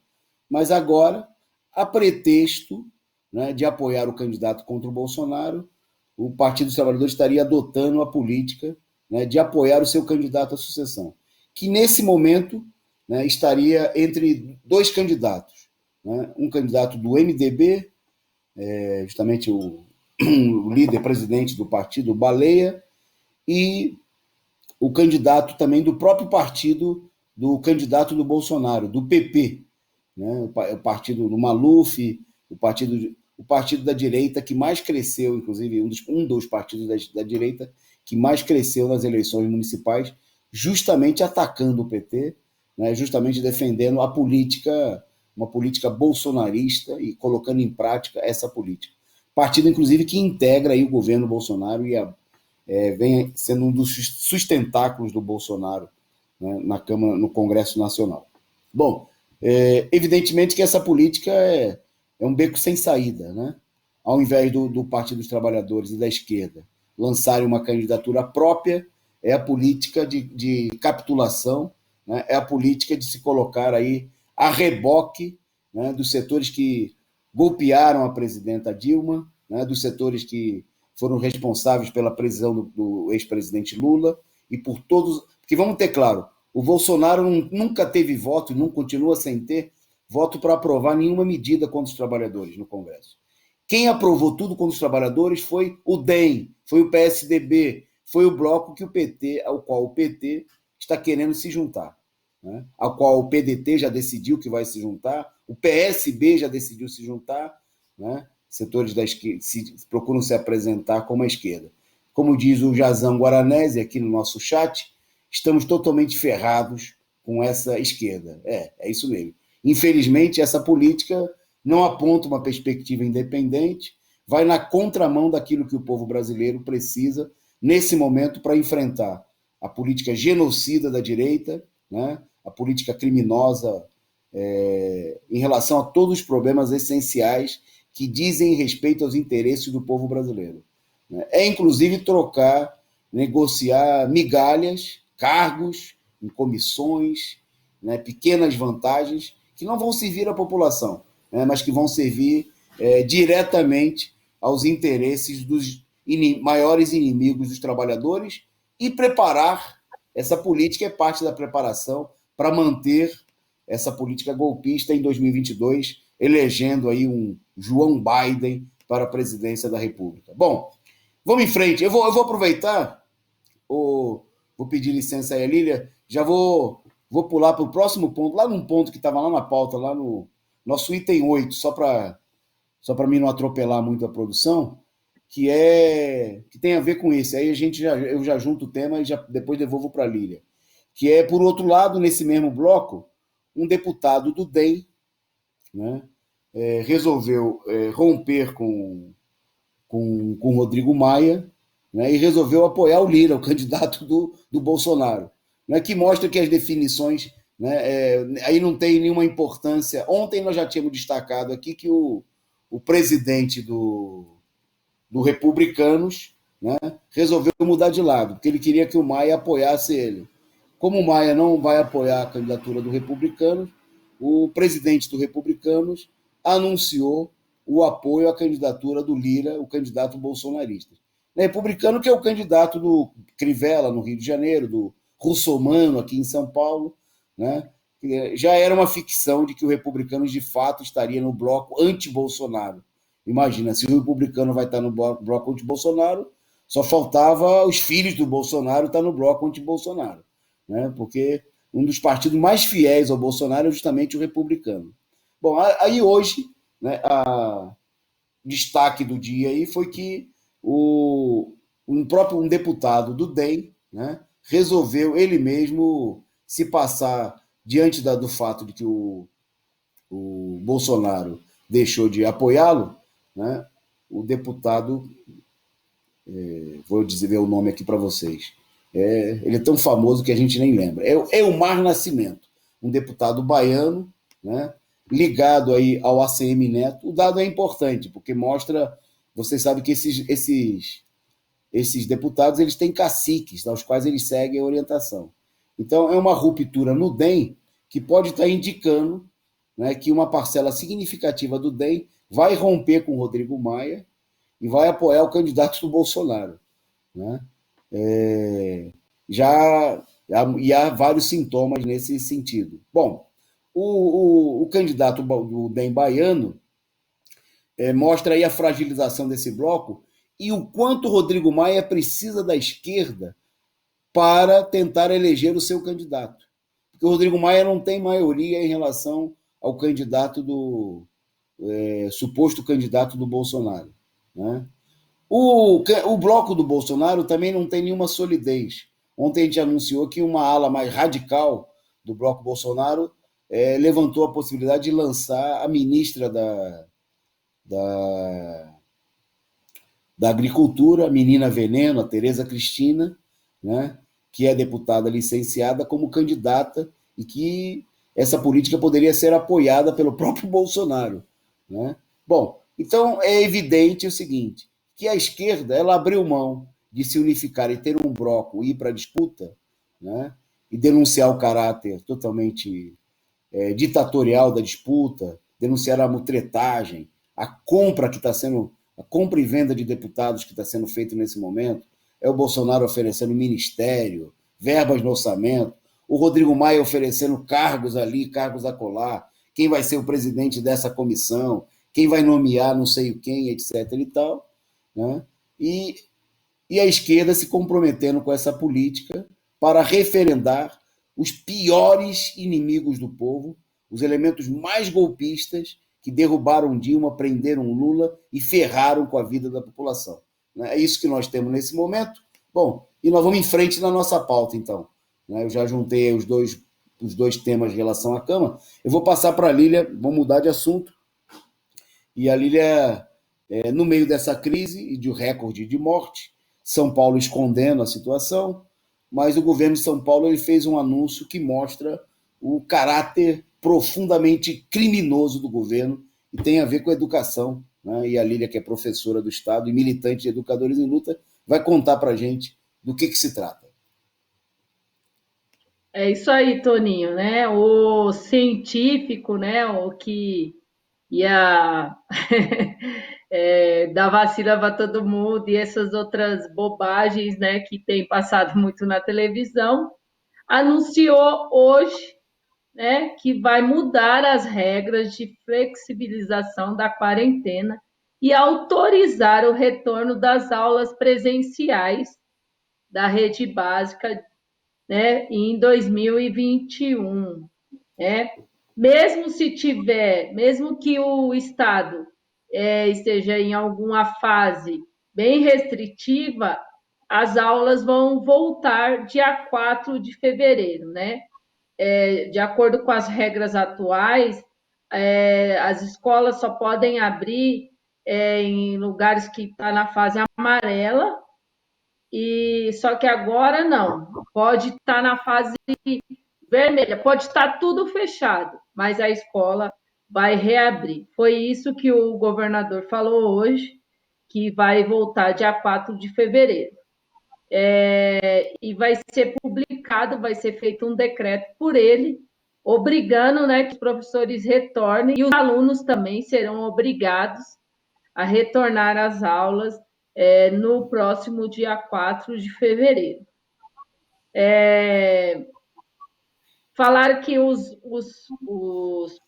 Mas agora, a pretexto, né, de apoiar o candidato contra o Bolsonaro, o Partido dos Trabalhadores estaria adotando a política, né, de apoiar o seu candidato à sucessão, que nesse momento, né, estaria entre dois candidatos, né, um candidato do MDB, justamente o líder presidente do partido, Baleia, e o candidato também do próprio partido, do candidato do Bolsonaro, do PP, né? O partido do Maluf, o partido da direita que mais cresceu, inclusive um dos partidos da direita que mais cresceu nas eleições municipais, justamente atacando o PT, né? Justamente defendendo a política, uma política bolsonarista e colocando em prática essa política. Partido, inclusive, que integra aí o governo Bolsonaro e vem sendo um dos sustentáculos do Bolsonaro, né, na Câmara, no Congresso Nacional. Bom, evidentemente que essa política é um beco sem saída, né? Ao invés do Partido dos Trabalhadores e da esquerda lançarem uma candidatura própria, é a política de capitulação, né? É a política de se colocar aí a reboque, né, dos setores que golpearam a presidenta Dilma, né, dos setores que foram responsáveis pela prisão do ex-presidente Lula e por todos. Porque vamos ter claro, o Bolsonaro nunca teve voto e não continua sem ter voto para aprovar nenhuma medida contra os trabalhadores no Congresso. Quem aprovou tudo contra os trabalhadores foi o DEM, foi o PSDB, foi o bloco ao qual o PT está querendo se juntar, né? Ao qual o PDT já decidiu que vai se juntar, o PSB já decidiu se juntar, né? Setores da esquerda procuram se apresentar como a esquerda. Como diz o Jazão Guaranese aqui no nosso chat, estamos totalmente ferrados com essa esquerda. É isso mesmo. Infelizmente, essa política não aponta uma perspectiva independente, vai na contramão daquilo que o povo brasileiro precisa nesse momento para enfrentar a política genocida da direita, né? A política criminosa em relação a todos os problemas essenciais que dizem respeito aos interesses do povo brasileiro. Inclusive, negociar migalhas, cargos, em comissões, né, pequenas vantagens que não vão servir à população, né, mas que vão servir diretamente aos interesses dos maiores inimigos dos trabalhadores e preparar essa política é parte da preparação para manter essa política golpista em 2022, elegendo aí um João Biden para a presidência da República. Bom, vamos em frente. Eu vou aproveitar, vou pedir licença aí, Lília, já vou pular para o próximo ponto, lá num ponto que estava lá na pauta, lá no nosso item 8, só para mim não atropelar muito a produção, que tem a ver com esse. Aí eu já junto o tema e depois devolvo para a Lília. Que é, por outro lado, nesse mesmo bloco, um deputado do DEM, né, resolveu romper com Rodrigo Maia, né, e resolveu apoiar o Lira, o candidato do Bolsonaro, né, que mostra que as definições, né, aí não tem nenhuma importância. Ontem nós já tínhamos destacado aqui que o presidente do Republicanos, né, resolveu mudar de lado, porque ele queria que o Maia apoiasse ele. Como o Maia não vai apoiar a candidatura do Republicanos, o presidente do Republicanos anunciou o apoio à candidatura do Lira, o candidato bolsonarista. Republicano, que é o candidato do Crivella, no Rio de Janeiro, do Russomano, aqui em São Paulo, né? Já era uma ficção de que o Republicanos, de fato, estaria no bloco anti-Bolsonaro. Imagina, se o Republicano vai estar no bloco anti-Bolsonaro, só faltava os filhos do Bolsonaro estar no bloco anti-Bolsonaro, né? Porque um dos partidos mais fiéis ao Bolsonaro é justamente o Republicano. Bom, aí hoje, né, destaque do dia aí foi que um deputado do DEM, né, resolveu ele mesmo se passar diante do fato de que o Bolsonaro deixou de apoiá-lo, né, o deputado, vou dizer o nome aqui para vocês, ele é tão famoso que a gente nem lembra, é Elmar Nascimento, um deputado baiano, né, ligado aí ao ACM Neto. O dado é importante, porque mostra, vocês sabem que esses esses deputados eles têm caciques, aos quais eles seguem a orientação. Então, é uma ruptura no DEM que pode estar indicando, né, que uma parcela significativa do DEM vai romper com o Rodrigo Maia e vai apoiar o candidato do Bolsonaro. Né? E há vários sintomas nesse sentido. Bom, o candidato do DEM baiano mostra aí a fragilização desse bloco e o quanto Rodrigo Maia precisa da esquerda para tentar eleger o seu candidato. Porque o Rodrigo Maia não tem maioria em relação ao candidato suposto candidato do Bolsonaro. Né? O bloco do Bolsonaro também não tem nenhuma solidez. Ontem a gente anunciou que uma ala mais radical do bloco Bolsonaro levantou a possibilidade de lançar a ministra da Agricultura, a menina veneno, a Tereza Cristina, né, que é deputada licenciada, como candidata e que essa política poderia ser apoiada pelo próprio Bolsonaro. Né? Bom, então é evidente o seguinte, que a esquerda ela abriu mão de se unificar e ter um bloco e ir para a disputa, né, e denunciar o caráter totalmente ditatorial da disputa, denunciar a mutretagem, a compra que está sendo, a compra e venda de deputados que está sendo feito nesse momento, é o Bolsonaro oferecendo ministério, verbas no orçamento, o Rodrigo Maia oferecendo cargos ali, cargos acolá, quem vai ser o presidente dessa comissão, quem vai nomear não sei quem, etc. e tal. Né? E a esquerda se comprometendo com essa política para referendar os piores inimigos do povo, os elementos mais golpistas que derrubaram Dilma, prenderam Lula e ferraram com a vida da população. É isso que nós temos nesse momento. Bom, e nós vamos em frente na nossa pauta, então. Eu já juntei os dois temas em relação à Câmara. Eu vou passar para a Lília, vamos mudar de assunto. E a Lília, no meio dessa crise e de recorde de morte, São Paulo escondendo a situação, mas o governo de São Paulo ele fez um anúncio que mostra o caráter profundamente criminoso do governo e tem a ver com a educação. Né? E a Lília, que é professora do Estado e militante de Educadores em Luta, vai contar para a gente do que se trata. É isso aí, Toninho, né? O científico, né? O que ia dar vacina para todo mundo e essas outras bobagens, né? Que tem passado muito na televisão, anunciou hoje, né? Que vai mudar as regras de flexibilização da quarentena e autorizar o retorno das aulas presenciais da rede básica, né, em 2021, né? Mesmo que o Estado esteja em alguma fase bem restritiva, as aulas vão voltar dia 4 de fevereiro, né? De acordo com as regras atuais, as escolas só podem abrir em lugares que estão na fase amarela, e só que agora não, pode estar na fase vermelha, pode estar tudo fechado, mas a escola vai reabrir. Foi isso que o governador falou hoje, que vai voltar dia 4 de fevereiro. E vai ser publicado, vai ser feito um decreto por ele, obrigando, né, que os professores retornem, e os alunos também serão obrigados a retornar às aulas no próximo dia 4 de fevereiro. Falaram que os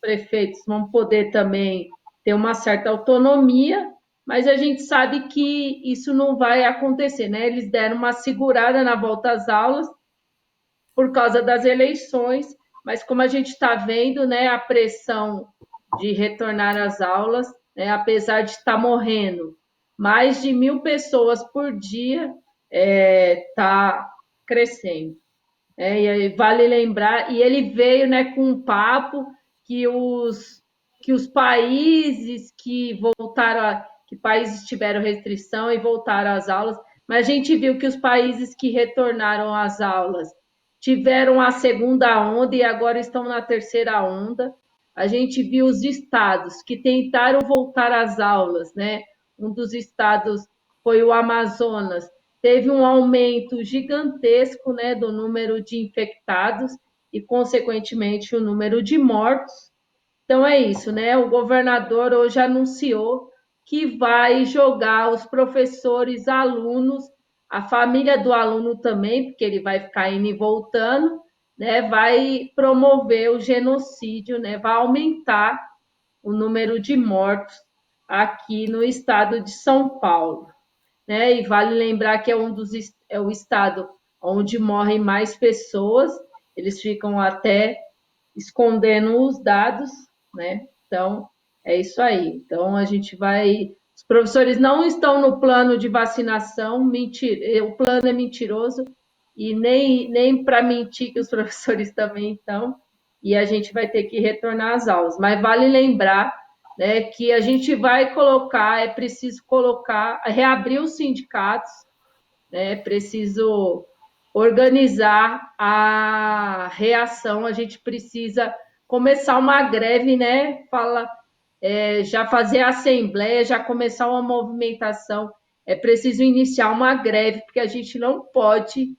prefeitos vão poder também ter uma certa autonomia, mas a gente sabe que isso não vai acontecer, né? Eles deram uma segurada na volta às aulas por causa das eleições, mas como a gente está vendo, né, a pressão de retornar às aulas, né, apesar de estar morrendo mais de 1.000 pessoas por dia, está crescendo. E vale lembrar, e ele veio, né, com um papo que os países que voltaram, que países tiveram restrição e voltaram às aulas, mas a gente viu que os países que retornaram às aulas tiveram a segunda onda e agora estão na terceira onda. A gente viu os estados que tentaram voltar às aulas, né? Um dos estados foi o Amazonas, teve um aumento gigantesco, né, do número de infectados e, consequentemente, o número de mortos. Então é isso, né? O governador hoje anunciou que vai jogar os professores, alunos, a família do aluno também, porque ele vai ficar indo e voltando, né? Vai promover o genocídio, né? Vai aumentar o número de mortos aqui no estado de São Paulo, né? E vale lembrar que é o estado onde morrem mais pessoas. Eles ficam até escondendo os dados, né? Então, é isso aí. Então, a gente vai. Os professores não estão no plano de vacinação, o plano é mentiroso, e nem para mentir que os professores também estão, e a gente vai ter que retornar às aulas. Mas vale lembrar, né, que a gente vai colocar, é preciso colocar, reabrir os sindicatos, né? É preciso organizar a reação, a gente precisa começar uma greve, né? Já fazer a assembleia, já começar uma movimentação. É preciso iniciar uma greve, porque a gente não pode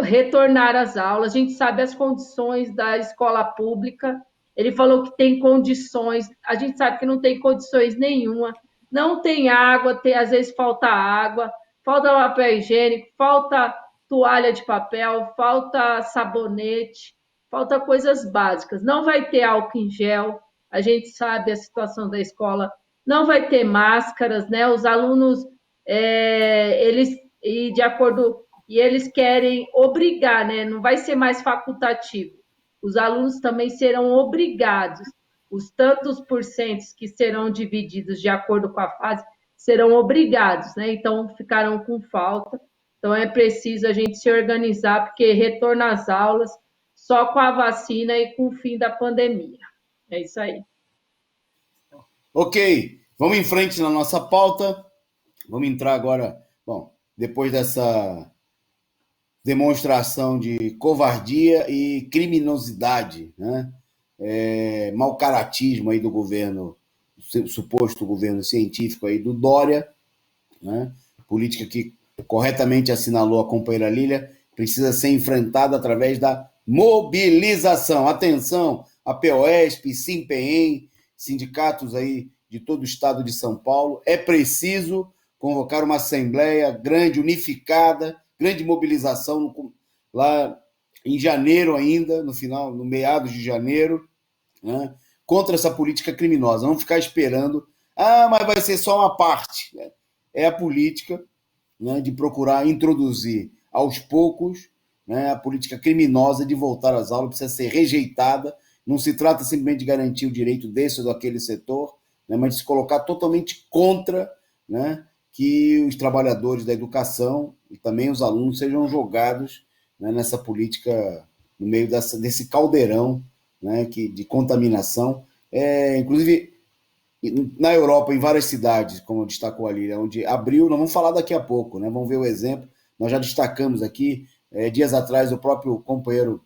retornar às aulas. A gente sabe as condições da escola pública. Ele falou que tem condições, a gente sabe que não tem condições nenhuma. Não tem água, às vezes falta água, falta papel higiênico, falta toalha de papel, falta sabonete, falta coisas básicas. Não vai ter álcool em gel, a gente sabe a situação da escola, não vai ter máscaras, né? Os alunos, eles, e de acordo, e eles querem obrigar, né? Não vai ser mais facultativo. Os alunos também serão obrigados. Os tantos porcentos que serão divididos de acordo com a fase serão obrigados, né? Então ficarão com falta. Então é preciso a gente se organizar, porque retorno às aulas só com a vacina e com o fim da pandemia. É isso aí. Ok, vamos em frente na nossa pauta. Vamos entrar agora, bom, depois dessa demonstração de covardia e criminosidade, né? Mau caratismo aí do governo, suposto governo científico aí do Dória, né? Política que corretamente assinalou a companheira Lília, precisa ser enfrentada através da mobilização. Atenção, a POSP, SIMPEM, sindicatos aí de todo o estado de São Paulo, é preciso convocar uma assembleia grande, unificada, grande mobilização lá em janeiro ainda, no final, no meados de janeiro, né, contra essa política criminosa. Não ficar esperando, mas vai ser só uma parte. Né? É a política, né, de procurar introduzir aos poucos, né, a política criminosa de voltar às aulas, precisa ser rejeitada. Não se trata simplesmente de garantir o direito desse ou daquele setor, né, mas de se colocar totalmente contra, né, que os trabalhadores da educação e também os alunos sejam jogados, né, nessa política, no meio desse caldeirão, né, de contaminação. Inclusive, na Europa, em várias cidades, como destacou ali, onde abriu, nós vamos falar daqui a pouco, né? Vamos ver o exemplo. Nós já destacamos aqui, dias atrás, o próprio companheiro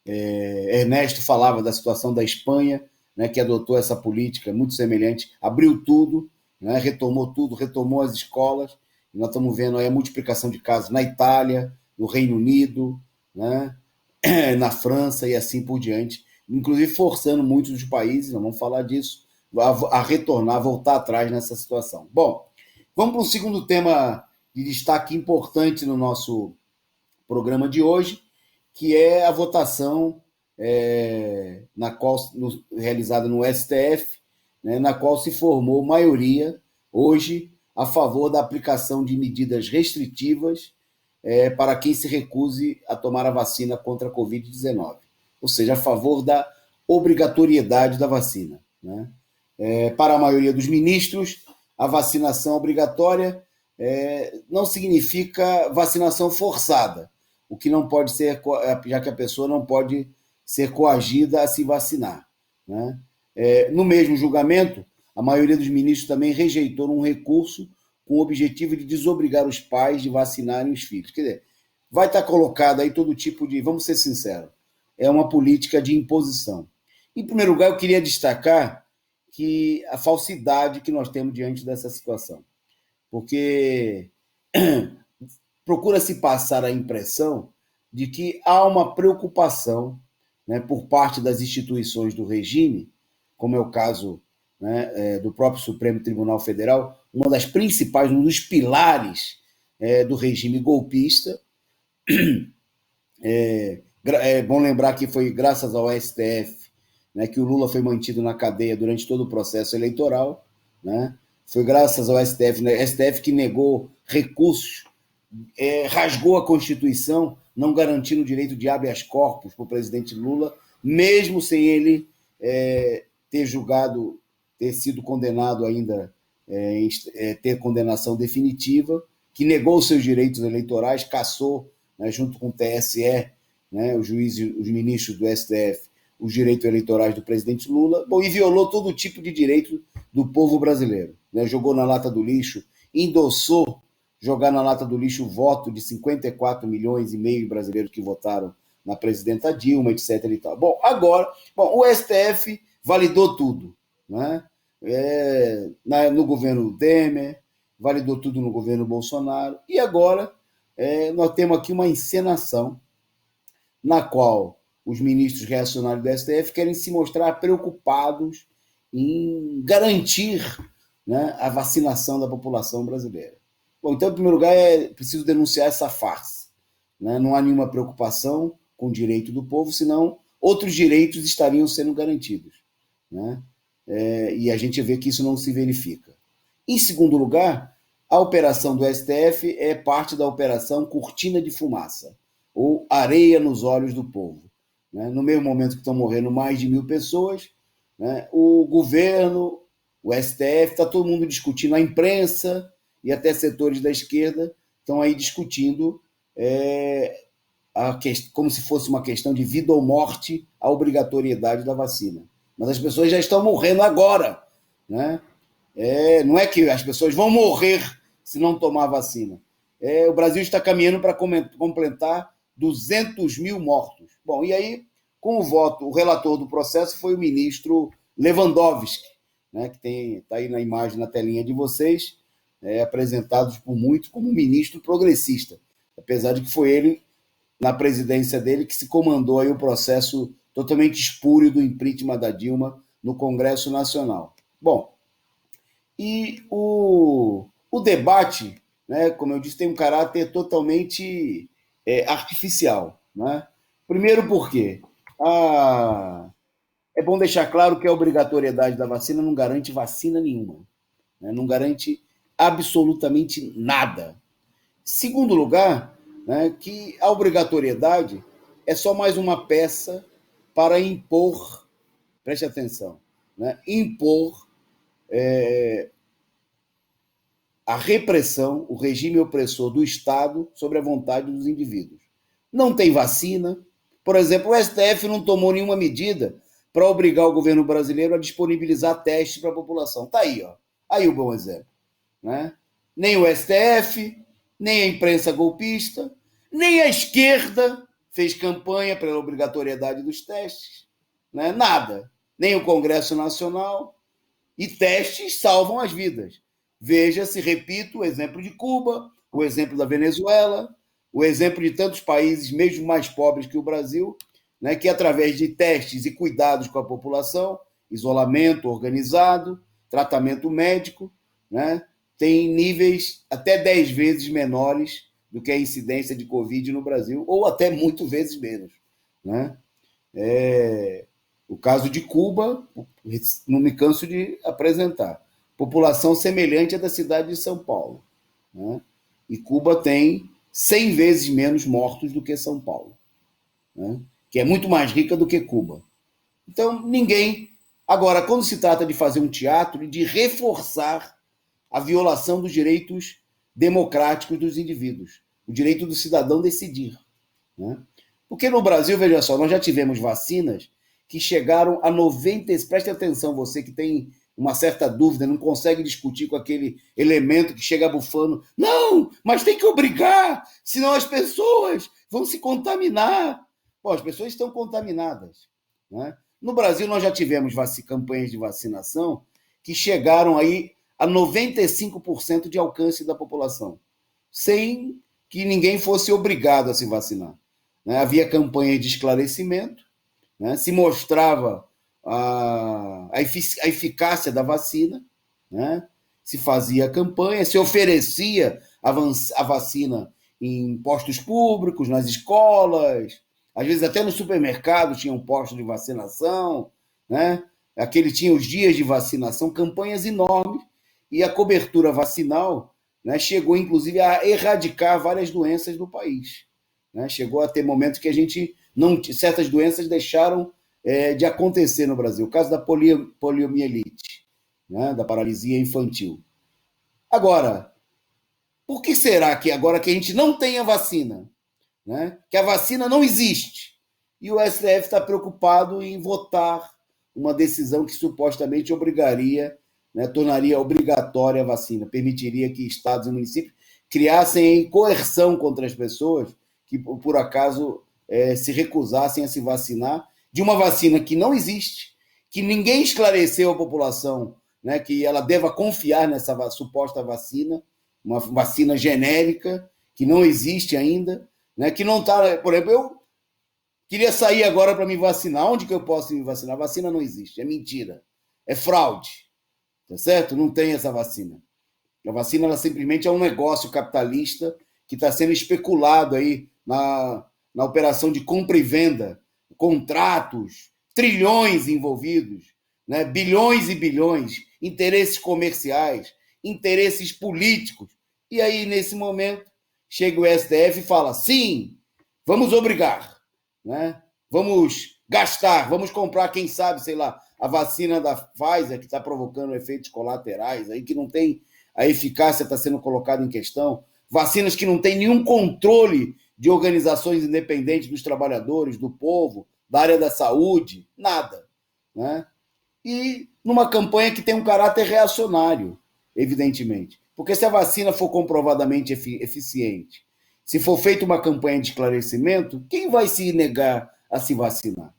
Ernesto falava da situação da Espanha, né, que adotou essa política muito semelhante, abriu tudo, né, retomou tudo, retomou as escolas, e nós estamos vendo aí a multiplicação de casos na Itália, no Reino Unido, né, na França e assim por diante, inclusive forçando muitos dos países, nós vamos falar disso, a retornar, a voltar atrás nessa situação. Bom, vamos para um segundo tema de destaque importante no nosso programa de hoje, que é a votação realizada no STF, né, na qual se formou maioria hoje a favor da aplicação de medidas restritivas para quem se recuse a tomar a vacina contra a Covid-19, ou seja, a favor da obrigatoriedade da vacina. Né? Para a maioria dos ministros, a vacinação obrigatória não significa vacinação forçada, o que não pode ser, já que a pessoa não pode ser coagida a se vacinar. Né? No mesmo julgamento, a maioria dos ministros também rejeitou um recurso com o objetivo de desobrigar os pais de vacinarem os filhos. Quer dizer, vai estar colocado aí todo tipo de, vamos ser sinceros, é uma política de imposição. Em primeiro lugar, eu queria destacar que a falsidade que nós temos diante dessa situação. Porque procura-se passar a impressão de que há uma preocupação, né, por parte das instituições do regime, como é o caso, né, do próprio Supremo Tribunal Federal, uma das principais, um dos pilares do regime golpista. É bom lembrar que foi graças ao STF, né, que o Lula foi mantido na cadeia durante todo o processo eleitoral, né? Foi graças ao STF, né, STF que negou recursos, rasgou a Constituição, não garantindo o direito de habeas corpus para o presidente Lula, mesmo sem ele ter julgado, ter sido condenado ainda, ter condenação definitiva, que negou seus direitos eleitorais, cassou, né, junto com o TSE, né, os juízes, os ministros do STF, os direitos eleitorais do presidente Lula, bom, e violou todo tipo de direito do povo brasileiro, né, jogou na lata do lixo, endossou jogar na lata do lixo o voto de 54 milhões e meio de brasileiros que votaram na presidenta Dilma, etc. E tal. Bom, agora, o STF validou tudo, né? No governo Temer, validou tudo no governo Bolsonaro, e agora nós temos aqui uma encenação na qual os ministros reacionários do STF querem se mostrar preocupados em garantir, né, a vacinação da população brasileira. Bom, então, em primeiro lugar, é preciso denunciar essa farsa, né? Não há nenhuma preocupação com o direito do povo, senão outros direitos estariam sendo garantidos, né? E a gente vê que isso não se verifica. Em segundo lugar, a operação do STF é parte da operação Cortina de Fumaça, ou areia nos olhos do povo, né? No mesmo momento que estão morrendo mais de 1.000 pessoas, né, o governo, o STF, está todo mundo discutindo, a imprensa e até setores da esquerda estão aí discutindo como se fosse uma questão de vida ou morte a obrigatoriedade da vacina. Mas as pessoas já estão morrendo agora, né? Não é que as pessoas vão morrer se não tomar vacina. O Brasil está caminhando para completar 200 mil mortos. Bom, e aí, com o voto, o relator do processo foi o ministro Lewandowski, né, que está aí na imagem, na telinha de vocês, apresentados por muitos como ministro progressista, apesar de que foi ele, na presidência dele, que se comandou aí o processo totalmente espúrio do impeachment da Dilma no Congresso Nacional. Bom, e o debate, né, como eu disse, tem um caráter totalmente artificial, né? Primeiro porque é bom deixar claro que a obrigatoriedade da vacina não garante vacina nenhuma, né? Não garante absolutamente nada. Segundo lugar, né, que a obrigatoriedade é só mais uma peça para impor, preste atenção, né, impor a repressão, o regime opressor do Estado sobre a vontade dos indivíduos. Não tem vacina. Por exemplo, o STF não tomou nenhuma medida para obrigar o governo brasileiro a disponibilizar testes para a população. Está aí, ó. Aí o bom exemplo, né? Nem o STF, nem a imprensa golpista, nem a esquerda fez campanha pela obrigatoriedade dos testes, né? Nada. Nem o Congresso Nacional. E testes salvam as vidas. Veja-se, repito, o exemplo de Cuba, o exemplo da Venezuela, o exemplo de tantos países, mesmo mais pobres que o Brasil, né, que através de testes e cuidados com a população, isolamento organizado, tratamento médico, né, tem níveis até 10 vezes menores do que a incidência de Covid no Brasil, ou até muito vezes menos, né? O caso de Cuba, não me canso de apresentar, população semelhante à da cidade de São Paulo, né? E Cuba tem 100 vezes menos mortos do que São Paulo, né? Que é muito mais rica do que Cuba. Então, ninguém... Agora, quando se trata de fazer um teatro e de reforçar a violação dos direitos democráticos dos indivíduos, o direito do cidadão decidir, né? Porque no Brasil, veja só, nós já tivemos vacinas que chegaram a 90%, preste atenção você que tem uma certa dúvida, não consegue discutir com aquele elemento que chega bufando, não, mas tem que obrigar, senão as pessoas vão se contaminar. Bom, as pessoas estão contaminadas, né? No Brasil, nós já tivemos campanhas de vacinação que chegaram aí a 95% de alcance da população, sem que ninguém fosse obrigado a se vacinar. Né? Havia campanha de esclarecimento, né? Se mostrava a eficácia da vacina, né? Se fazia campanha, se oferecia a vacina em postos públicos, nas escolas, às vezes até no supermercado tinha um posto de vacinação, né? Aquele tinha os dias de vacinação, campanhas enormes, e a cobertura vacinal, né, chegou inclusive a erradicar várias doenças do país. Né? Chegou a ter momentos que a gente não, certas doenças deixaram de acontecer no Brasil. O caso da poliomielite, né, da paralisia infantil. Agora, por que será que agora que a gente não tem a vacina, né, que a vacina não existe, e o STF está preocupado em votar uma decisão que supostamente obrigaria, né, tornaria obrigatória a vacina, permitiria que estados e municípios criassem coerção contra as pessoas que, por acaso, se recusassem a se vacinar de uma vacina que não existe, que ninguém esclareceu à população, né, que ela deva confiar nessa suposta vacina, uma vacina genérica, que não existe ainda, né, que não está... Por exemplo, eu queria sair agora para me vacinar. Onde que eu posso me vacinar? A vacina não existe, é mentira, é fraude, tá certo? Não tem essa vacina. A vacina ela simplesmente é um negócio capitalista que está sendo especulado aí na operação de compra e venda, contratos, trilhões envolvidos, né? Bilhões e bilhões, interesses comerciais, interesses políticos. E aí, nesse momento, chega o STF e fala, sim, vamos obrigar, né? Vamos gastar, vamos comprar, quem sabe, sei lá, a vacina da Pfizer, que está provocando efeitos colaterais, aí que não tem, a eficácia está sendo colocada em questão, vacinas que não têm nenhum controle de organizações independentes dos trabalhadores, do povo, da área da saúde, nada. Né? E numa campanha que tem um caráter reacionário, evidentemente. Porque se a vacina for comprovadamente eficiente, se for feita uma campanha de esclarecimento, quem vai se negar a se vacinar?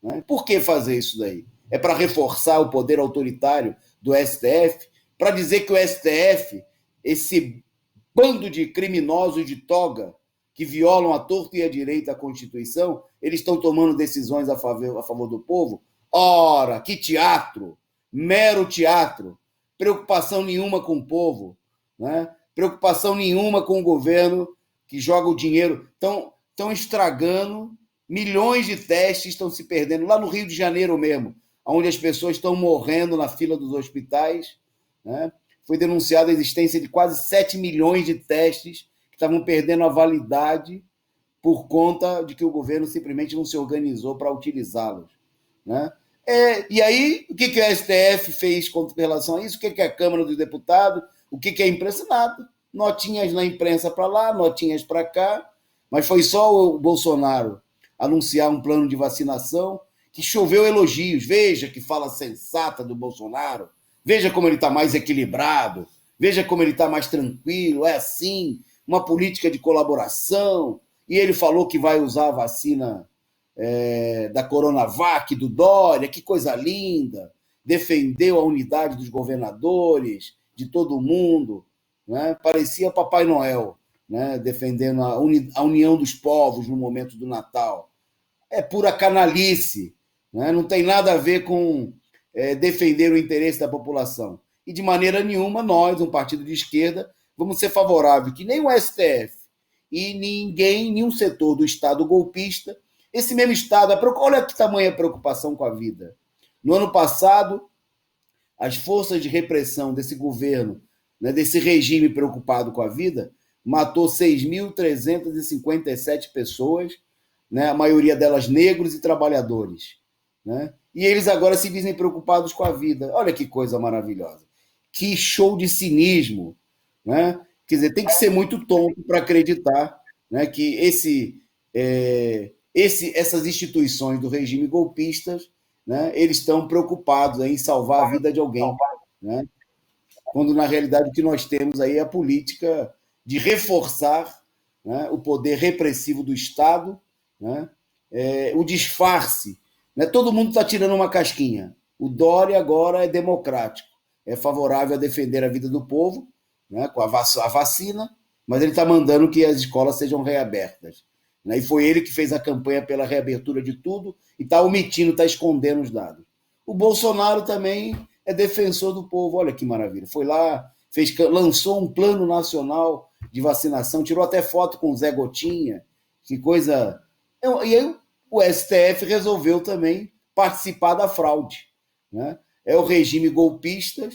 Né? Por que fazer isso daí? É para reforçar o poder autoritário do STF? Para dizer que o STF, esse bando de criminosos de toga que violam à torto e à direita a Constituição, eles estão tomando decisões a favor do povo? Ora, que teatro! Mero teatro! Preocupação nenhuma com o povo, né? Preocupação nenhuma com o governo que joga o dinheiro. Estão estragando, milhões de testes estão se perdendo, lá no Rio de Janeiro mesmo, onde as pessoas estão morrendo na fila dos hospitais, né? Foi denunciada a existência de quase 7 milhões de testes que estavam perdendo a validade por conta de que o governo simplesmente não se organizou para utilizá-los. Né? E aí, o que o STF fez com relação a isso? O que a Câmara dos Deputados? O que a imprensa? Nada. Notinhas na imprensa para lá, notinhas para cá, mas foi só o Bolsonaro anunciar um plano de vacinação que choveu elogios. Veja que fala sensata do Bolsonaro, veja como ele está mais equilibrado, veja como ele está mais tranquilo, é assim, uma política de colaboração, e ele falou que vai usar a vacina da Coronavac, do Dória, que coisa linda, defendeu a unidade dos governadores, de todo mundo, né? Parecia Papai Noel, né? Defendendo a união dos povos no momento do Natal. É pura canalice, né? Não tem nada a ver com defender o interesse da população. E de maneira nenhuma nós, um partido de esquerda, vamos ser favoráveis que nem o STF e ninguém, nenhum setor do Estado golpista, esse mesmo Estado, olha que tamanha preocupação com a vida. No ano passado, as forças de repressão desse governo, né, desse regime preocupado com a vida, matou 6.357 pessoas, né, a maioria delas negros e trabalhadores. Né? E eles agora se dizem preocupados com a vida. Olha que coisa maravilhosa. Que show de cinismo. Né? Quer dizer, tem que ser muito tonto para acreditar, né, que essas instituições do regime golpista, né, eles estão preocupados em salvar a vida de alguém. Né? Quando, na realidade, o que nós temos aí é a política de reforçar, né, o poder repressivo do Estado, né, o disfarce. Né? Todo mundo está tirando uma casquinha. O Dória agora é democrático, é favorável a defender a vida do povo, né, com a vacina, mas ele está mandando que as escolas sejam reabertas. Né? E foi ele que fez a campanha pela reabertura de tudo e está omitindo, está escondendo os dados. O Bolsonaro também é defensor do povo, olha que maravilha. Foi lá, lançou um plano nacional de vacinação, tirou até foto com o Zé Gotinha, que coisa. E aí o STF resolveu também participar da fraude. Né? É o regime golpista,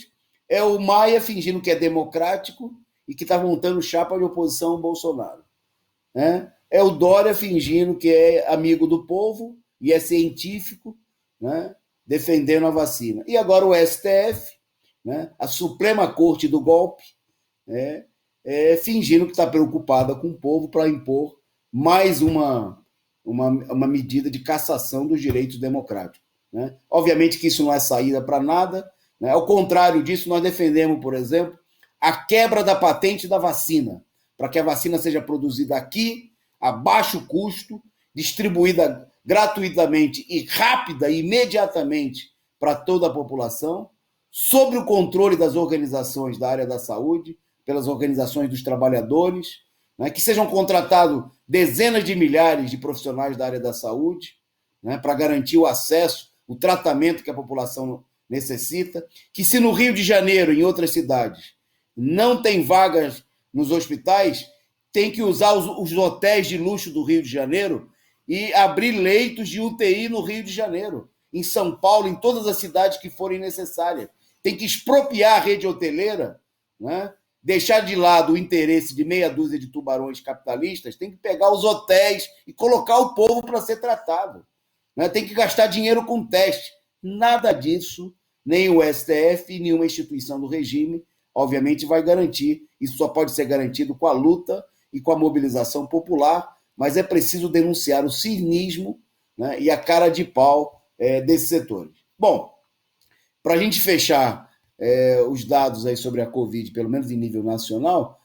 é o Maia fingindo que é democrático e que está montando chapa de oposição ao Bolsonaro. Né? É o Dória fingindo que é amigo do povo e é científico, né? Defendendo a vacina. E agora o STF, né? A Suprema Corte do golpe, né? Fingindo que está preocupada com o povo para impor mais uma medida de cassação dos direitos democráticos. Né? Obviamente que isso não é saída para nada. Né? Ao contrário disso, nós defendemos, por exemplo, a quebra da patente da vacina, para que a vacina seja produzida aqui, a baixo custo, distribuída gratuitamente e rápida e imediatamente para toda a população, sob o controle das organizações da área da saúde, pelas organizações dos trabalhadores, né, que sejam contratados dezenas de milhares de profissionais da área da saúde, né, para garantir o acesso, o tratamento que a população necessita, que se no Rio de Janeiro e em outras cidades não tem vagas nos hospitais, tem que usar os hotéis de luxo do Rio de Janeiro e abrir leitos de UTI no Rio de Janeiro, em São Paulo, em todas as cidades que forem necessárias. Tem que expropriar a rede hoteleira, né? Deixar de lado o interesse de meia dúzia de tubarões capitalistas, tem que pegar os hotéis e colocar o povo para ser tratado. Né? Tem que gastar dinheiro com teste. Nada disso, nem o STF, nenhuma instituição do regime, obviamente, vai garantir. Isso só pode ser garantido com a luta e com a mobilização popular, mas é preciso denunciar o cinismo, né, e a cara de pau desses setores. Bom, para a gente fechar os dados aí sobre a Covid, pelo menos em nível nacional,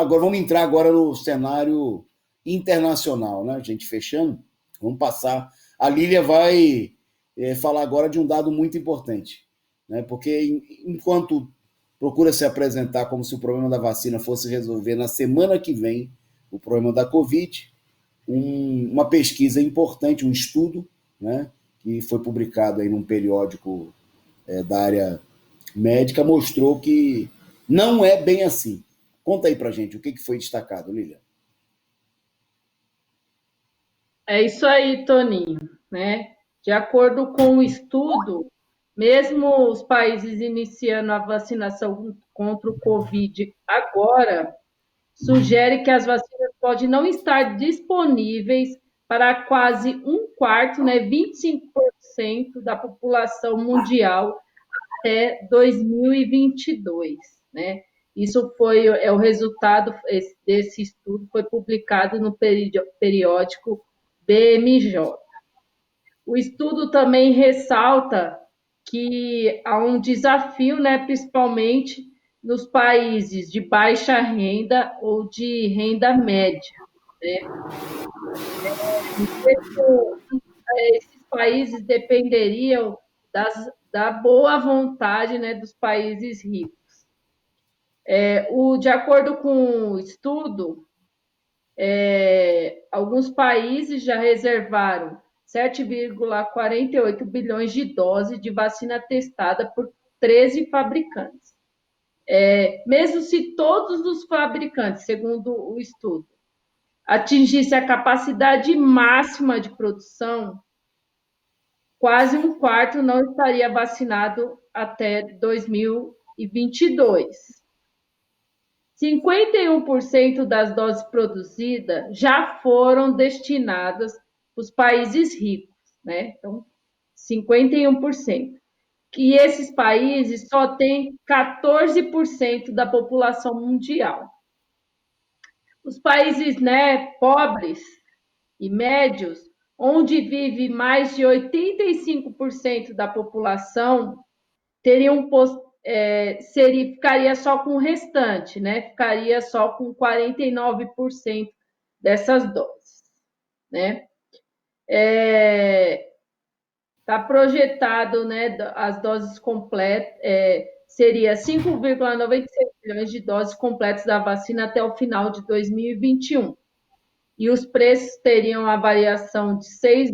agora, vamos entrar agora no cenário internacional, né? A gente fechando, vamos passar. A Lília vai falar agora de um dado muito importante, né? Porque enquanto procura se apresentar como se o problema da vacina fosse resolver na semana que vem o problema da Covid, uma pesquisa importante, um estudo, né, que foi publicado aí num periódico da área médica, mostrou que não é bem assim. Conta aí pra gente o que foi destacado, Lilian. É isso aí, Toninho, né? De acordo com o estudo, mesmo os países iniciando a vacinação contra o Covid agora, sugere que as vacinas podem não estar disponíveis para quase um quarto, né, 25% da população mundial até 2022, né? Isso é o resultado desse estudo, foi publicado no periódico BMJ. O estudo também ressalta que há um desafio, né, principalmente nos países de baixa renda ou de renda média. Né? Esses países dependeriam da boa vontade, né, dos países ricos. De acordo com o estudo, alguns países já reservaram 7,48 bilhões de doses de vacina testada por 13 fabricantes. Mesmo se todos os fabricantes, segundo o estudo, atingissem a capacidade máxima de produção, quase um quarto não estaria vacinado até 2022. 51% das doses produzidas já foram destinadas para os países ricos, né? Então, 51%. E esses países só têm 14% da população mundial. Os países, né, pobres e médios, onde vive mais de 85% da população, ficaria só com o restante, né? Ficaria só com 49% dessas doses, né? Está projetado, né, as doses completas, seria 5,96 milhões de doses completas da vacina até o final de 2021. E os preços teriam a variação de US$ 6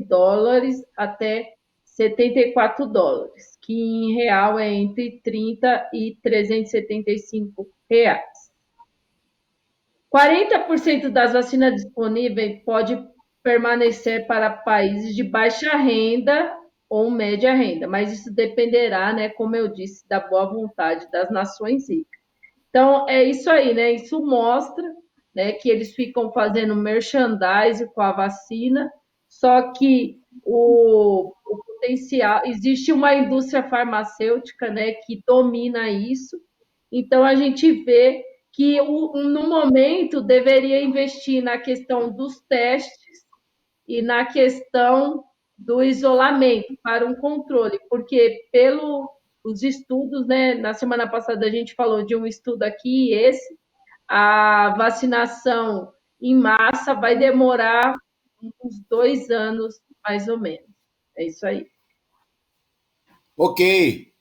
até US$ 74, que em real é entre 30 e R$ 375. 40% das vacinas disponíveis pode permanecer para países de baixa renda ou média renda, mas isso dependerá, né, como eu disse, da boa vontade das nações ricas. Então, é isso aí, né? Isso mostra, né, que eles ficam fazendo merchandising com a vacina, só que o potencial, existe uma indústria farmacêutica, né, que domina isso, então a gente vê que no momento deveria investir na questão dos testes e na questão do isolamento para um controle, porque pelos estudos, né, na semana passada a gente falou de um estudo aqui, a vacinação em massa vai demorar uns 2 anos, mais ou menos. É isso aí. Ok.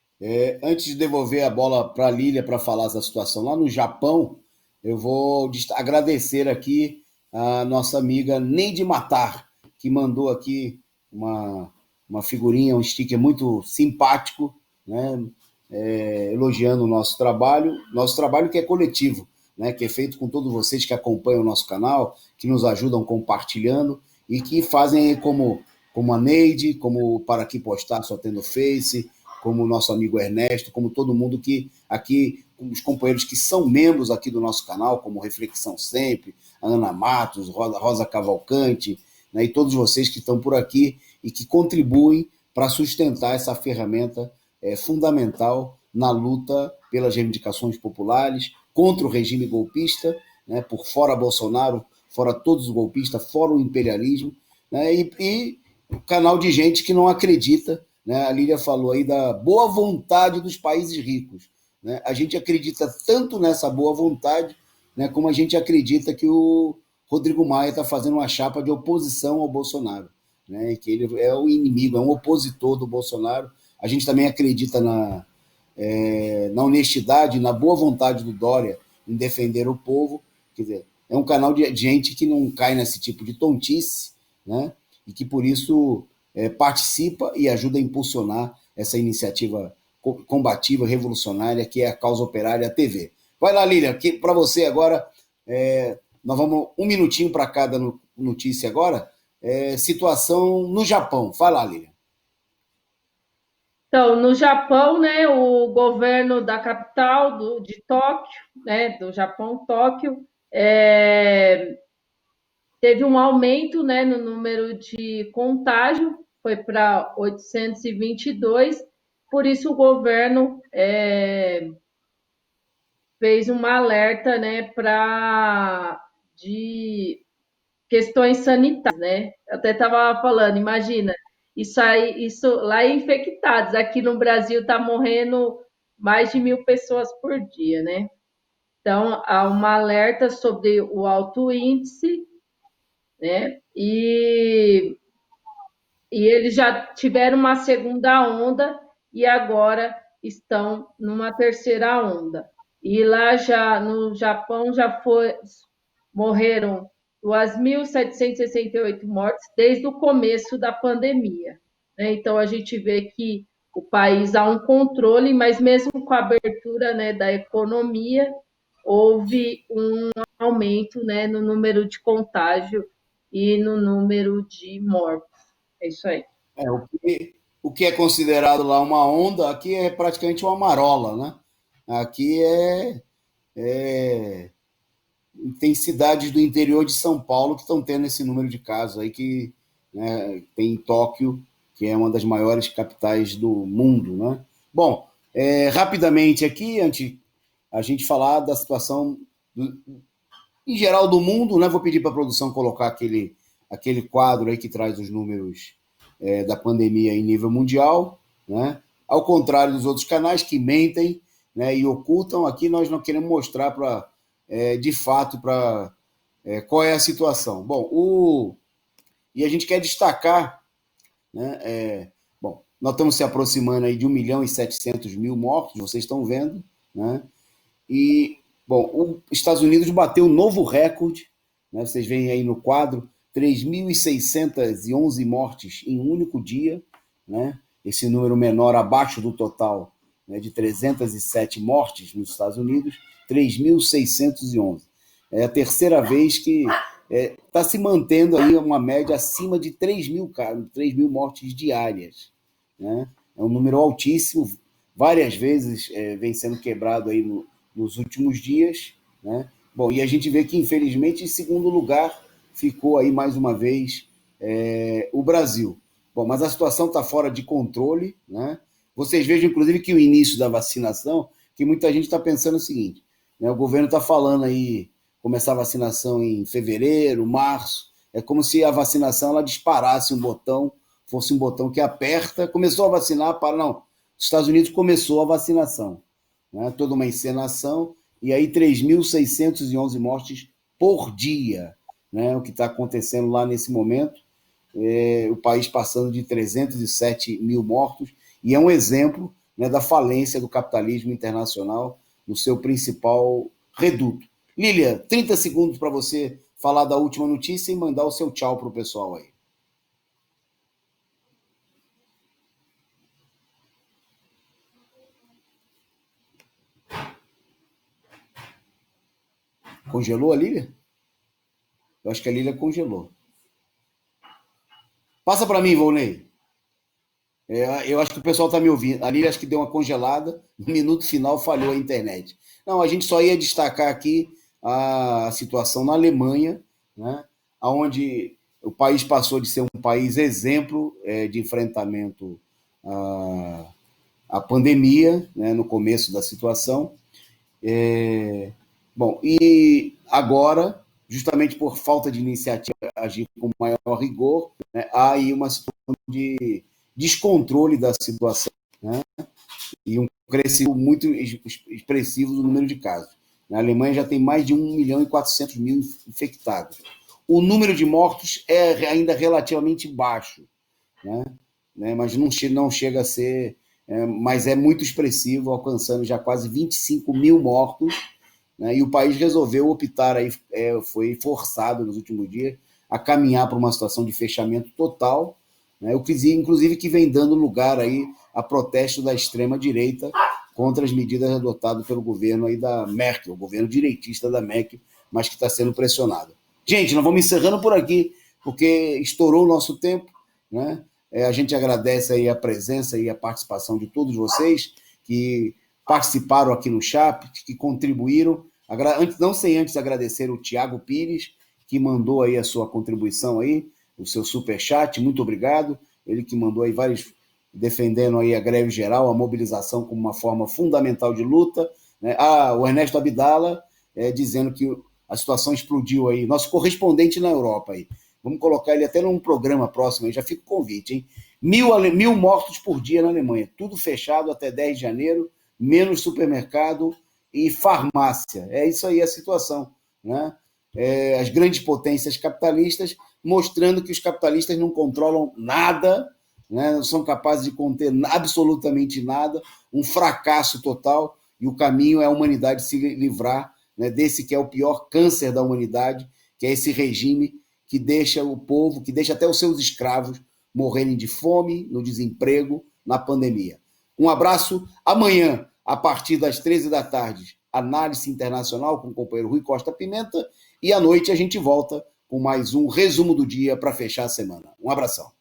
Antes de devolver a bola para a Lília para falar da situação lá no Japão, eu vou agradecer aqui a nossa amiga Neide Matar, que mandou aqui uma figurinha, um sticker muito simpático, né? Elogiando o nosso trabalho que é coletivo, né? Que é feito com todos vocês que acompanham o nosso canal, que nos ajudam compartilhando e que fazem como a Neide, como para aqui postar só tendo Face, como o nosso amigo Ernesto, como todo mundo que aqui, os companheiros que são membros aqui do nosso canal, como Reflexão Sempre, a Ana Matos, Rosa Cavalcante, né, e todos vocês que estão por aqui e que contribuem para sustentar essa ferramenta fundamental na luta pelas reivindicações populares, contra o regime golpista, né, por fora Bolsonaro, fora todos os golpistas, fora o imperialismo, né, e canal de gente que não acredita, né? A Lília falou aí da boa vontade dos países ricos, né? A gente acredita tanto nessa boa vontade, né, como a gente acredita que o Rodrigo Maia está fazendo uma chapa de oposição ao Bolsonaro, né? E que ele é o inimigo, é um opositor do Bolsonaro. A gente também acredita na honestidade, na boa vontade do Dória em defender o povo. Quer dizer, é um canal de gente que não cai nesse tipo de tontice, né? E que por isso participa e ajuda a impulsionar essa iniciativa combativa, revolucionária, que é a Causa Operária TV. Vai lá, Lília, para você agora, nós vamos um minutinho para cada notícia agora. Situação no Japão. Vai lá, Lília. Então, no Japão, né, o governo da capital de Tóquio, né, do Japão, Tóquio, teve um aumento, né, no número de contágio, foi para 822, por isso o governo fez uma alerta, né, de questões sanitárias, né? Eu até estava falando, imagina, isso lá é infectados, aqui no Brasil está morrendo mais de 1.000 pessoas por dia, né? Então, há uma alerta sobre o alto índice, né? E eles já tiveram uma segunda onda e agora estão numa terceira onda. E lá já no Japão morreram 2.768 mortes desde o começo da pandemia, né? Então a gente vê que o país há um controle, mas mesmo com a abertura, né, da economia, houve um aumento, né, no número de contágio e no número de mortes. É isso aí. O que é considerado lá uma onda, aqui é praticamente uma marola, né? Aqui tem cidades do interior de São Paulo que estão tendo esse número de casos aí que, né, tem em Tóquio, que é uma das maiores capitais do mundo, né? Bom, rapidamente aqui, antes a gente falar da situação em geral do mundo, né? Vou pedir para a produção colocar aquele quadro aí que traz os números da pandemia em nível mundial, né? Ao contrário dos outros canais que mentem, né, e ocultam, aqui nós não queremos mostrar de fato qual é a situação. Bom, e a gente quer destacar, né, bom, Nós estamos se aproximando aí de 1.700.000 mortos, vocês estão vendo, né? E, bom, os Estados Unidos bateu um novo recorde, né? Vocês veem aí no quadro, 3.611 mortes em um único dia, né? Esse número menor abaixo do total, né, de 307 mortes nos Estados Unidos, 3.611. É a terceira vez que está se mantendo aí uma média acima de 3.000 mortes diárias, né? É um número altíssimo, várias vezes vem sendo quebrado aí nos últimos dias, né? Bom, e a gente vê que, infelizmente, em segundo lugar ficou aí mais uma vez o Brasil. Bom, mas a situação está fora de controle, né? Vocês vejam, inclusive, que o início da vacinação, que muita gente está pensando o seguinte, né? O governo está falando aí, começar a vacinação em fevereiro, março, é como se a vacinação ela disparasse um botão, fosse um botão que aperta, começou a vacinar, não, os Estados Unidos começou a vacinação, né? Toda uma encenação, e aí 3.611 mortes por dia, né? O que está acontecendo lá nesse momento, o país passando de 307 mil mortos, e é um exemplo, né, da falência do capitalismo internacional no seu principal reduto. Lília, 30 segundos para você falar da última notícia e mandar o seu tchau para o pessoal aí. Congelou a Lília? Eu acho que a Lília congelou. Passa para mim, Volney. Eu acho que o pessoal está me ouvindo. A Lília acho que deu uma congelada, no minuto final falhou a internet. Não, a gente só ia destacar aqui a situação na Alemanha, né, onde o país passou de ser um país exemplo de enfrentamento à pandemia, né, no começo da situação. Bom, e agora, justamente por falta de iniciativa, agir com maior rigor, né, há aí uma situação de descontrole da situação, né, e um crescimento muito expressivo do número de casos. Na Alemanha já tem mais de 1.400.000 infectados. O número de mortos é ainda relativamente baixo, né, mas não chega a ser, mas é muito expressivo, alcançando já quase 25 mil mortos, né, e o país resolveu optar, aí, foi forçado nos últimos dias a caminhar para uma situação de fechamento total, né, inclusive que vem dando lugar aí a protesto da extrema-direita contra as medidas adotadas pelo governo aí da Merkel, o governo direitista da Merkel, mas que está sendo pressionado. Gente, nós vamos encerrando por aqui, porque estourou o nosso tempo, né? A gente agradece aí a presença e a participação de todos vocês que participaram aqui no chat, que contribuíram. Não sem antes agradecer o Tiago Pires, que mandou aí a sua contribuição aí, o seu superchat, muito obrigado. Ele que mandou aí vários, defendendo aí a greve geral, a mobilização como uma forma fundamental de luta, né? O Ernesto Abdala dizendo que a situação explodiu aí, nosso correspondente na Europa aí. Vamos colocar ele até num programa próximo aí, já fica o convite, hein? 1.000 mortos por dia na Alemanha, tudo fechado até 10 de janeiro, menos supermercado e farmácia. É isso aí a situação, né? As grandes potências capitalistas mostrando que os capitalistas não controlam nada, né? Não são capazes de conter absolutamente nada, um fracasso total, e o caminho é a humanidade se livrar, né, desse que é o pior câncer da humanidade, que é esse regime que deixa o povo, que deixa até os seus escravos morrerem de fome, no desemprego, na pandemia. Um abraço. Amanhã, a partir das 13 da tarde, análise internacional com o companheiro Rui Costa Pimenta, e à noite a gente volta com mais um resumo do dia para fechar a semana. Um abração.